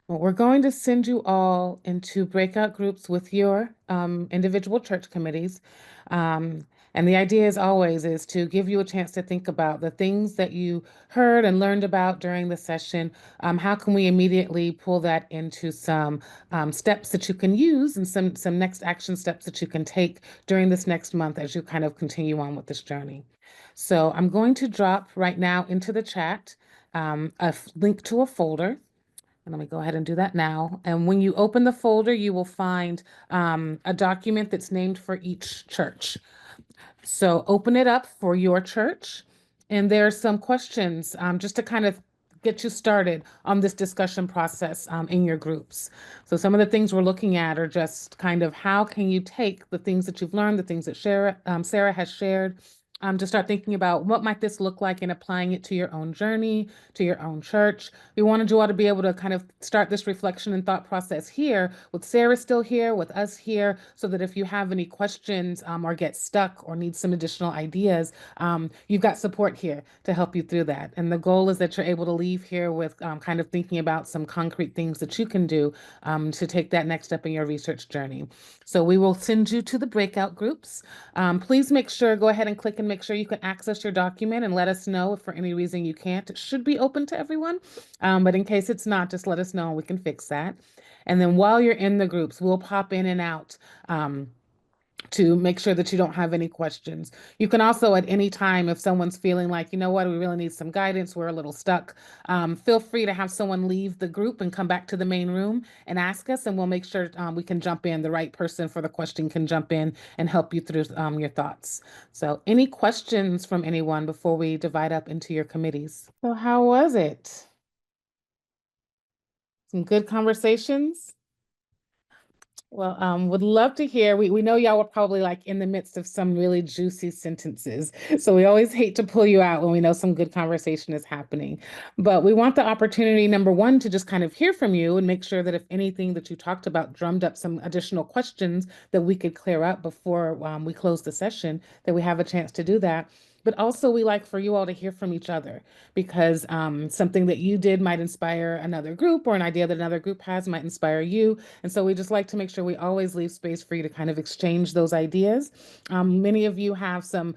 Well, we're going to send you all into breakout groups with your individual church committees. And the idea as always is to give you a chance to think about the things that you heard and learned about during the session. How can we immediately pull that into some steps that you can use and some next action steps that you can take during this next month as you kind of continue on with this journey. So I'm going to drop right now into the chat a link to a folder. And let me go ahead and do that now. And when you open the folder, you will find a document that's named for each church. So open it up for your church. And there are some questions just to kind of get you started on this discussion process in your groups. So some of the things we're looking at are just kind of how can you take the things that you've learned, the things that Sarah has shared, to start thinking about what might this look like and applying it to your own journey, to your own church. We wanted you all to be able to kind of start this reflection and thought process here with Sarah still here, with us here, so that if you have any questions or get stuck or need some additional ideas, you've got support here to help you through that. And the goal is that you're able to leave here with kind of thinking about some concrete things that you can do to take that next step in your research journey. So we will send you to the breakout groups. Please make sure, go ahead and click and make sure you can access your document and let us know if for any reason you can't. It should be open to everyone, but in case it's not, just let us know and we can fix that. And then while you're in the groups, we'll pop in and out to make sure that you don't have any questions. You can also at any time, if someone's feeling like, you know what, we really need some guidance, we're a little stuck, feel free to have someone leave the group and come back to the main room and ask us, and we'll make sure we can jump in. The right person for the question can jump in and help you through your thoughts. So any questions from anyone before we divide up into your committees? So how was it? Some good conversations? Well, would love to hear. We know y'all were probably like in the midst of some really juicy sentences. So we always hate to pull you out when we know some good conversation is happening. But we want the opportunity, number one, to just kind of hear from you and make sure that if anything that you talked about drummed up some additional questions that we could clear up before we close the session, that we have a chance to do that. But also we like for you all to hear from each other, because something that you did might inspire another group, or an idea that another group has might inspire you. And so we just like to make sure we always leave space for you to kind of exchange those ideas. Many of you have some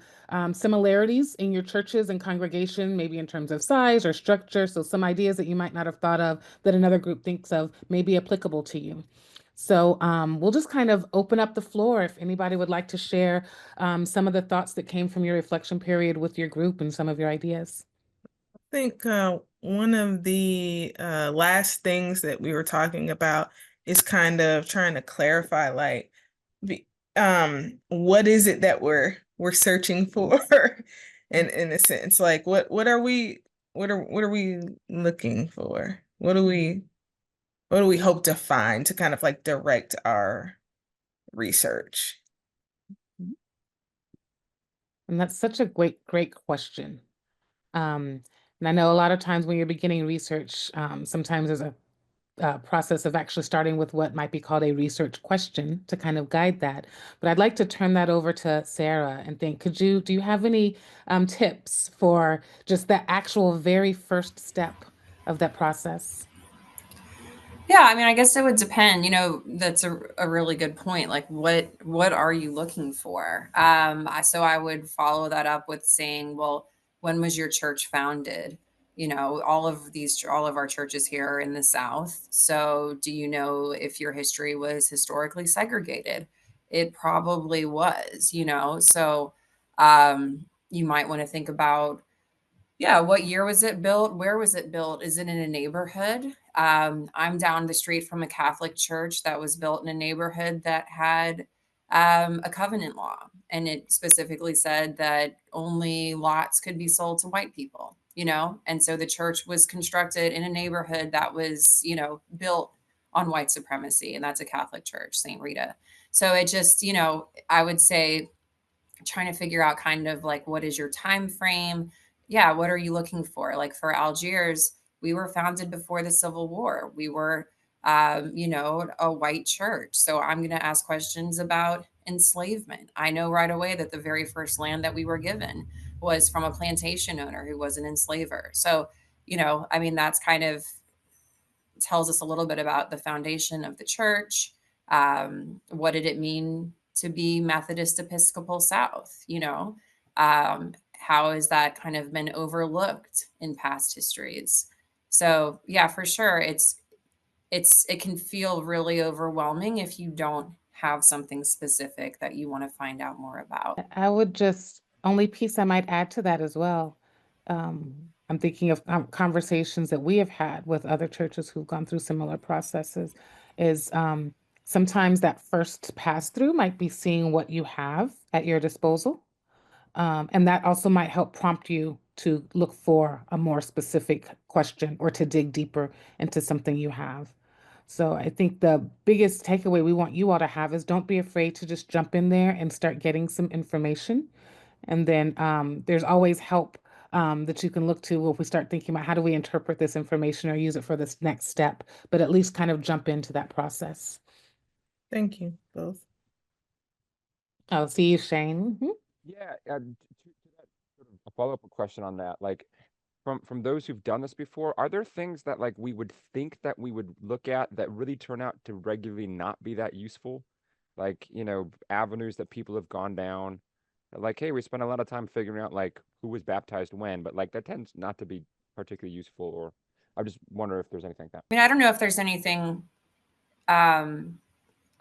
similarities in your churches and congregation, maybe in terms of size or structure. So some ideas that you might not have thought of that another group thinks of may be applicable to you. So we'll just kind of open up the floor if anybody would like to share some of the thoughts that came from your reflection period with your group and some of your ideas. I think one of the last things that we were talking about is kind of trying to clarify, like, what is it that we're searching for, and in a sense, like, what are we looking for? What do we hope to find to kind of like direct our research? And that's such a great question. And I know a lot of times when you're beginning research, sometimes there's a process of actually starting with what might be called a research question to kind of guide that. But I'd like to turn that over to Sarah and think, do you have any tips for just the actual very first step of that process? Yeah, I mean, I guess it would depend. That's a really good point. Like, what are you looking for? So I would follow that up with saying, well, when was your church founded? All of our churches here are in the South. So do you know if your history was historically segregated? It probably was. So you might want to think about, yeah, what year was it built? Where was it built? Is it in a neighborhood? I'm down the street from a Catholic church that was built in a neighborhood that had a covenant law. And it specifically said that only lots could be sold to white people, And so the church was constructed in a neighborhood that was, built on white supremacy. And that's a Catholic church, St. Rita. So it just, I would say trying to figure out kind of like, what is your time frame? Yeah, what are you looking for? Like for Algiers, we were founded before the Civil War. We were, a white church. So I'm going to ask questions about enslavement. I know right away that the very first land that we were given was from a plantation owner who was an enslaver. So, I mean, that's kind of tells us a little bit about the foundation of the church. What did it mean to be Methodist Episcopal South? How has that kind of been overlooked in past histories? So yeah, for sure, it can feel really overwhelming if you don't have something specific that you want to find out more about. I would just, only piece I might add to that as well. I'm thinking of conversations that we have had with other churches who've gone through similar processes, is sometimes that first pass through might be seeing what you have at your disposal. And that also might help prompt you to look for a more specific question or to dig deeper into something you have. So I think the biggest takeaway we want you all to have is don't be afraid to just jump in there and start getting some information. And then there's always help that you can look to if we start thinking about how do we interpret this information or use it for this next step, but at least kind of jump into that process. Thank you both. I'll see you, Shane. Mhm. Yeah, to that sort of a follow-up question on that, like from those who've done this before, are there things that like we would think that we would look at that really turn out to regularly not be that useful? Like, you know, avenues that people have gone down. Like, hey, we spent a lot of time figuring out like who was baptized when, but like that tends not to be particularly useful, or I just wonder if there's anything like that. I mean, I don't know if there's anything.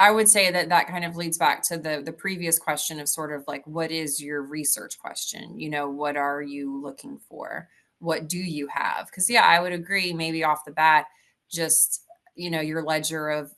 I would say that that kind of leads back to the previous question of sort of like, what is your research question? You know, what are you looking for? What do you have? Because yeah, I would agree. Maybe off the bat, just your ledger of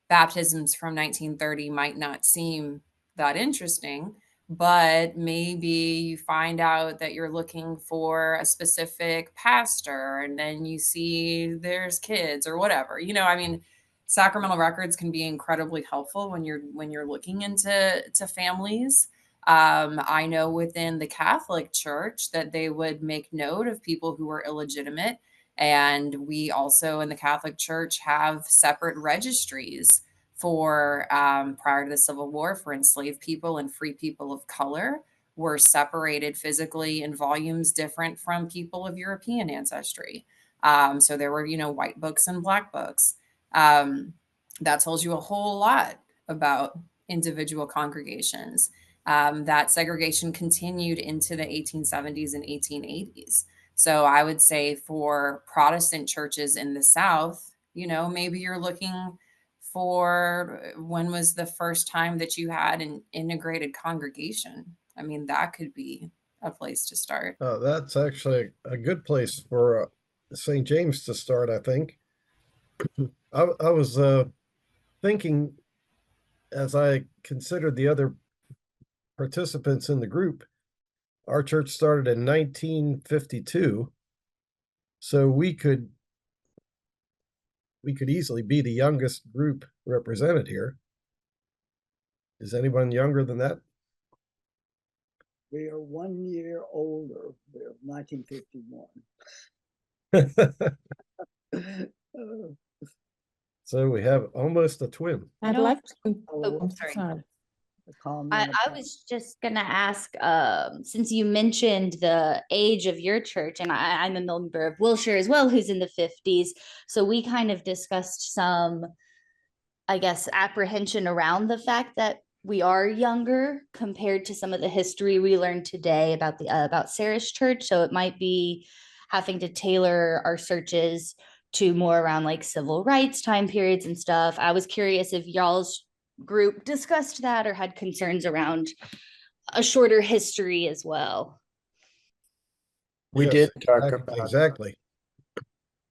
baptisms from 1930 might not seem that interesting, but maybe you find out that you're looking for a specific pastor, and then you see there's kids or whatever. I mean, sacramental records can be incredibly helpful when you're looking into families. I know within the Catholic Church that they would make note of people who are illegitimate, and we also in the Catholic Church have separate registries for prior to the Civil War for enslaved people and free people of color were separated physically in volumes different from people of European ancestry. So there were white books and black books. That tells you a whole lot about individual congregations. That segregation continued into the 1870s and 1880s. So I would say for Protestant churches in the South, maybe you're looking for when was the first time that you had an integrated congregation. I mean, that could be a place to start. That's actually a good place for St. James to start, I think. I was thinking as I considered the other participants in the group, our church started in 1952, so we could easily be the youngest group represented here. Is anyone younger than that? We are 1 year older. We're 1951. So we have almost a twin. I'd like to. Oh, I'm sorry. sorry. I I was just gonna ask, since you mentioned the age of your church, and I'm a member of Wilshire as well, who's in the 50s. So we kind of discussed some, I guess, apprehension around the fact that we are younger compared to some of the history we learned today about about Sarah's church. So it might be having to tailor our searches to more around like civil rights time periods and stuff. I was curious if y'all's group discussed that or had concerns around a shorter history as well. We Yes, did talk exactly, about exactly.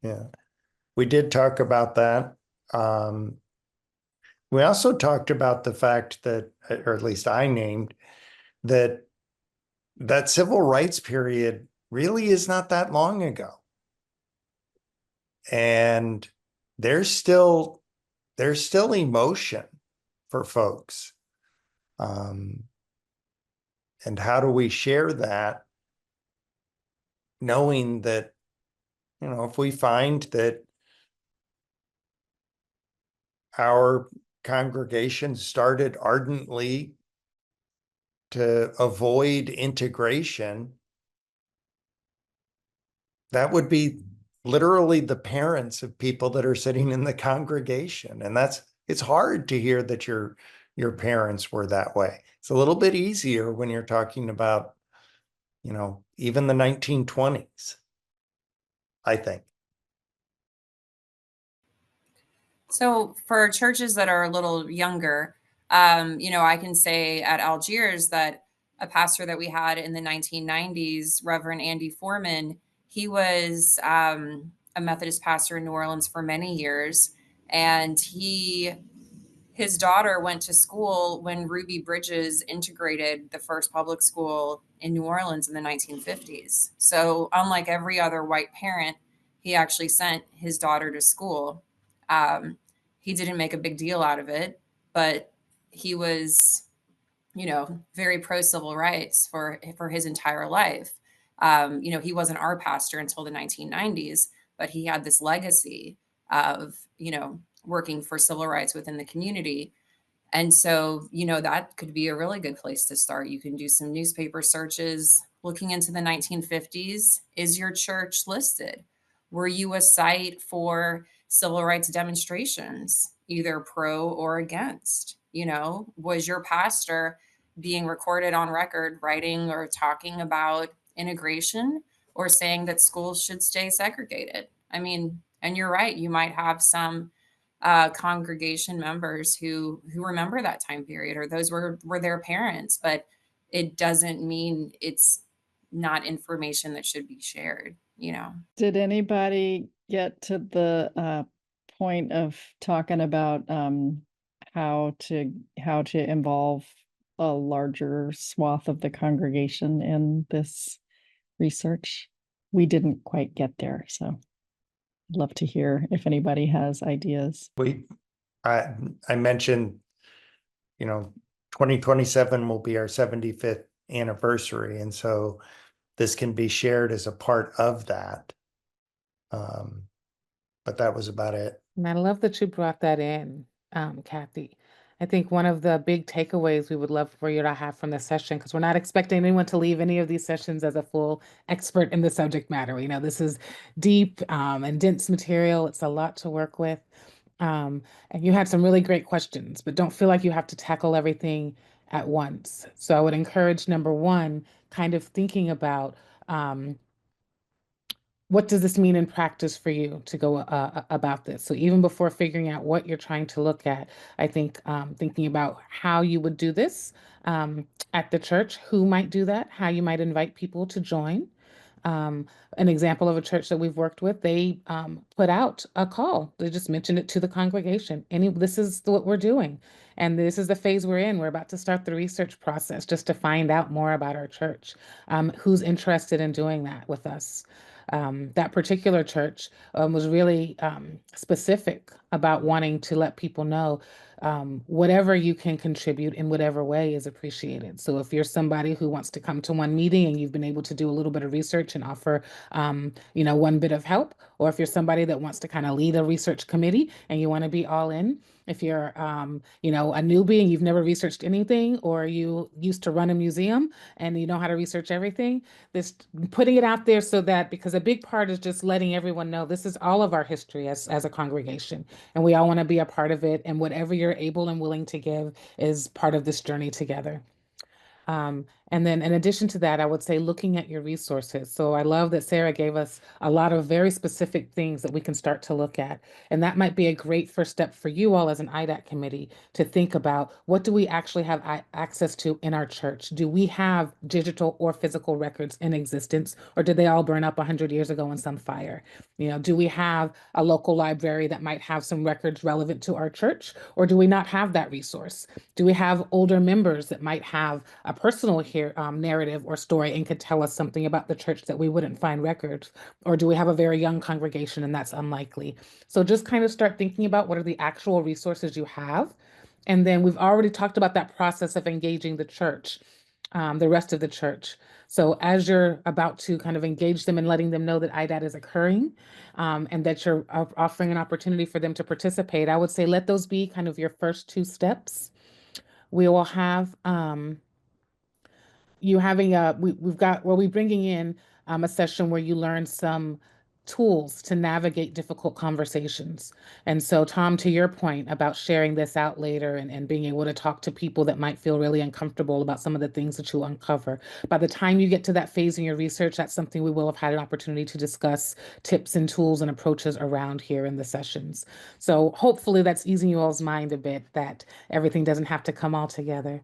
Yeah, we did talk about that. We also talked about the fact that, or at least I named, that civil rights period really is not that long ago. And there's still emotion for folks. And how do we share that, knowing that, if we find that our congregation started ardently to avoid integration, that would be literally the parents of people that are sitting in the congregation. And it's hard to hear that your parents were that way. It's a little bit easier when you're talking about, even the 1920s, I think. So for churches that are a little younger, I can say at Algiers that a pastor that we had in the 1990s, Reverend Andy Foreman, he was a Methodist pastor in New Orleans for many years. And his daughter went to school when Ruby Bridges integrated the first public school in New Orleans in the 1950s. So unlike every other white parent, he actually sent his daughter to school. He didn't make a big deal out of it, but he was very pro civil rights for his entire life. He wasn't our pastor until the 1990s, but he had this legacy of, working for civil rights within the community. And so, that could be a really good place to start. You can do some newspaper searches looking into the 1950s. Is your church listed? Were you a site for civil rights demonstrations, either pro or against? Was your pastor being recorded on record writing or talking about integration or saying that schools should stay segregated? I mean, and you're right, you might have some congregation members who remember that time period, or those were their parents, but it doesn't mean it's not information that should be shared. Did anybody get to the point of talking about how to involve a larger swath of the congregation in this research? We didn't quite get there, so I'd love to hear if anybody has ideas. I mentioned, 2027 will be our 75th anniversary. And so this can be shared as a part of that. But that was about it. And I love that you brought that in, Kathy. I think one of the big takeaways we would love for you to have from the session, because we're not expecting anyone to leave any of these sessions as a full expert in the subject matter. This is deep and dense material. It's a lot to work with. And you had some really great questions, but don't feel like you have to tackle everything at once. So I would encourage, number one, kind of thinking about what does this mean in practice for you to go about this? So even before figuring out what you're trying to look at, I think thinking about how you would do this at the church, who might do that, how you might invite people to join. An example of a church that we've worked with, they put out a call. They just mentioned it to the congregation. This is what we're doing. And this is the phase we're in. We're about to start the research process just to find out more about our church. Who's interested in doing that with us? That particular church was really specific about wanting to let people know whatever you can contribute in whatever way is appreciated. So if you're somebody who wants to come to one meeting and you've been able to do a little bit of research and offer, one bit of help, or if you're somebody that wants to kind of lead a research committee and you want to be all in, if you're, a newbie and you've never researched anything, or you used to run a museum and you know how to research everything, this putting it out there so that, because a big part is just letting everyone know this is all of our history as a congregation, and we all want to be a part of it, and whatever you're able and willing to give is part of this journey together. And then in addition to that, I would say looking at your resources. So I love that Sarah gave us a lot of very specific things that we can start to look at. And that might be a great first step for you all as an IDAC committee to think about, what do we actually have access to in our church? Do we have digital or physical records in existence, or did they all burn up 100 years ago in some fire? Do we have a local library that might have some records relevant to our church, or do we not have that resource? Do we have older members that might have a personal narrative or story and could tell us something about the church that we wouldn't find records? Or do we have a very young congregation and that's unlikely? So just kind of start thinking about what are the actual resources you have. And then we've already talked about that process of engaging the church, the rest of the church. So as you're about to kind of engage them and letting them know that IDAT is occurring, and that you're offering an opportunity for them to participate, I would say let those be kind of your first two steps. We will have we'll be bringing in a session where you learn some tools to navigate difficult conversations. And so, Tom, to your point about sharing this out later and being able to talk to people that might feel really uncomfortable about some of the things that you uncover, by the time you get to that phase in your research, that's something we will have had an opportunity to discuss tips and tools and approaches around here in the sessions. So hopefully that's easing you all's mind a bit, that everything doesn't have to come all together.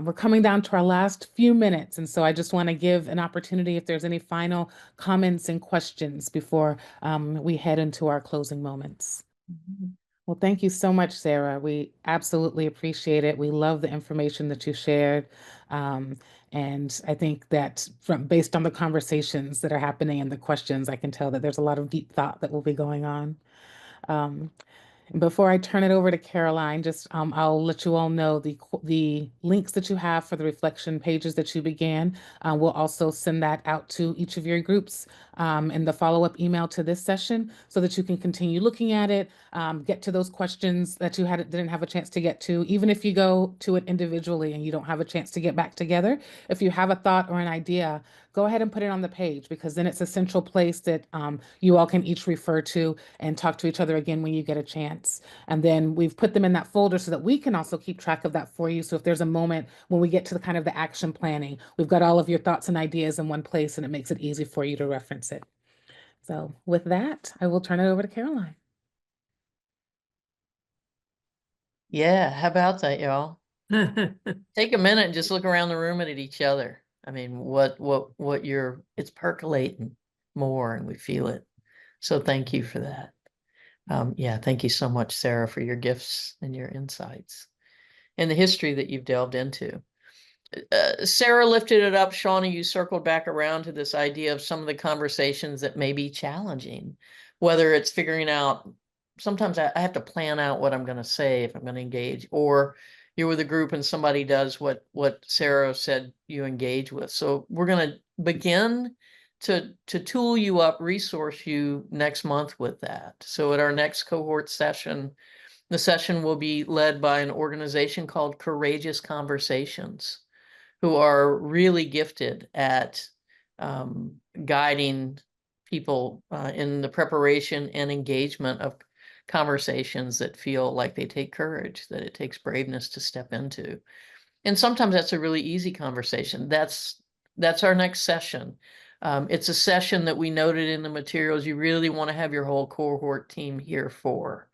We're coming down to our last few minutes, and so I just want to give an opportunity if there's any final comments and questions before we head into our closing moments. Well, thank you so much, Sarah. We absolutely appreciate it. We love the information that you shared. And I think that based on the conversations that are happening and the questions, I can tell that there's a lot of deep thought that will be going on. Before I turn it over to Caroline, just I'll let you all know the links that you have for the reflection pages that you began. We'll also send that out to each of your groups in the follow-up email to this session so that you can continue looking at it, get to those questions that you didn't have a chance to get to. Even if you go to it individually and you don't have a chance to get back together, if you have a thought or an idea, go ahead and put it on the page, because then it's a central place that you all can each refer to and talk to each other again when you get a chance. And then we've put them in that folder so that we can also keep track of that for you. So if there's a moment when we get to the kind of the action planning, we've got all of your thoughts and ideas in one place, and it makes it easy for you to reference it. So with that, I will turn it over to Caroline. Yeah, how about that, y'all? Take a minute and just look around the room and at each other. I mean, it's percolating more and we feel it. So thank you for that. Yeah, thank you so much, Sarah, for your gifts and your insights and the history that you've delved into. Sarah lifted it up. Shauna, you circled back around to this idea of some of the conversations that may be challenging, whether it's figuring out, sometimes I have to plan out what I'm going to say if I'm going to engage, or you're with a group and somebody does what Sarah said you engage with. So we're going to begin to tool you up, resource you next month with that. So at our next cohort session, the session will be led by an organization called Courageous Conversations, who are really gifted at guiding people in the preparation and engagement of conversations that feel like they take courage, that it takes braveness to step into. And sometimes that's a really easy conversation. That's our next session. It's a session that we noted in the materials you really want to have your whole cohort team here for,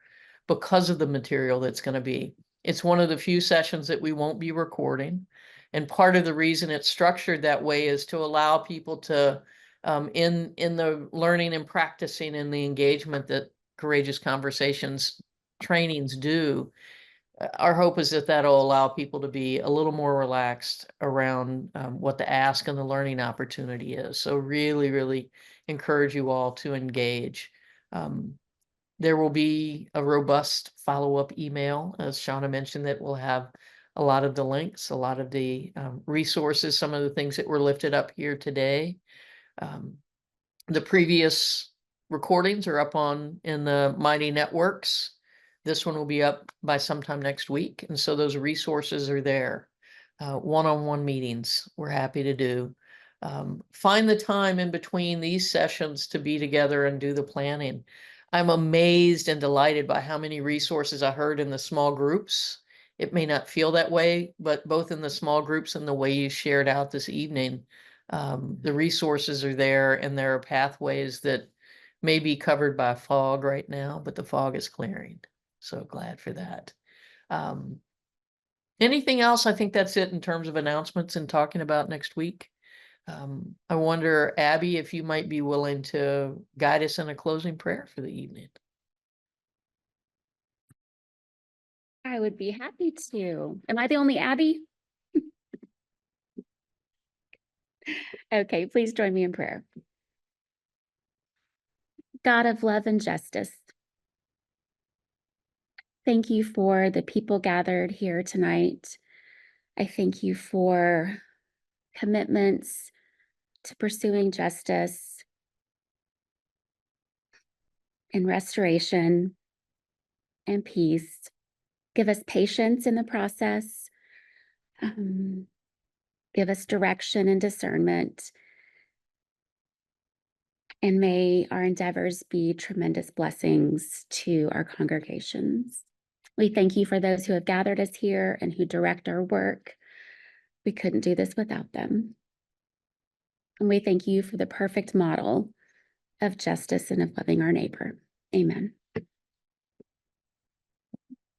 because of the material that's going to be. It's one of the few sessions that we won't be recording. And part of the reason it's structured that way is to allow people to, in the learning and practicing and the engagement that Courageous Conversations trainings do, our hope is that that'll allow people to be a little more relaxed around what the ask and the learning opportunity is. So really, really encourage you all to engage. There will be a robust follow-up email, as Shauna mentioned, that will have a lot of the links, a lot of the resources, some of the things that were lifted up here today. The previous recordings are up in the Mighty Networks. This one will be up by sometime next week. And so those resources are there. One-on-one meetings, we're happy to do. Find the time in between these sessions to be together and do the planning. I'm amazed and delighted by how many resources I heard in the small groups. It may not feel that way, but both in the small groups and the way you shared out this evening, the resources are there, and there are pathways that may be covered by fog right now, but the fog is clearing. So glad for that. Anything else? I think that's it in terms of announcements and talking about next week. I wonder, Abby, if you might be willing to guide us in a closing prayer for the evening. I would be happy to. Am I the only Abby? Okay, please join me in prayer. God of love and justice, thank you for the people gathered here tonight. I thank you for commitments to pursuing justice and restoration and peace. Give us patience in the process. Give us direction and discernment. And may our endeavors be tremendous blessings to our congregations. We thank you for those who have gathered us here and who direct our work. We couldn't do this without them. And we thank you for the perfect model of justice and of loving our neighbor. Amen.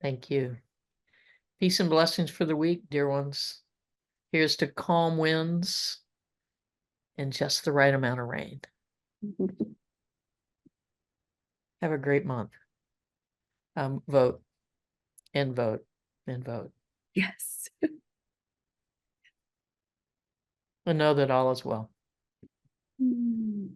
Thank you. Peace and blessings for the week, dear ones. Here's to calm winds and just the right amount of rain. Have a great month. Vote and vote and vote. Yes. And know that all is well. Mm.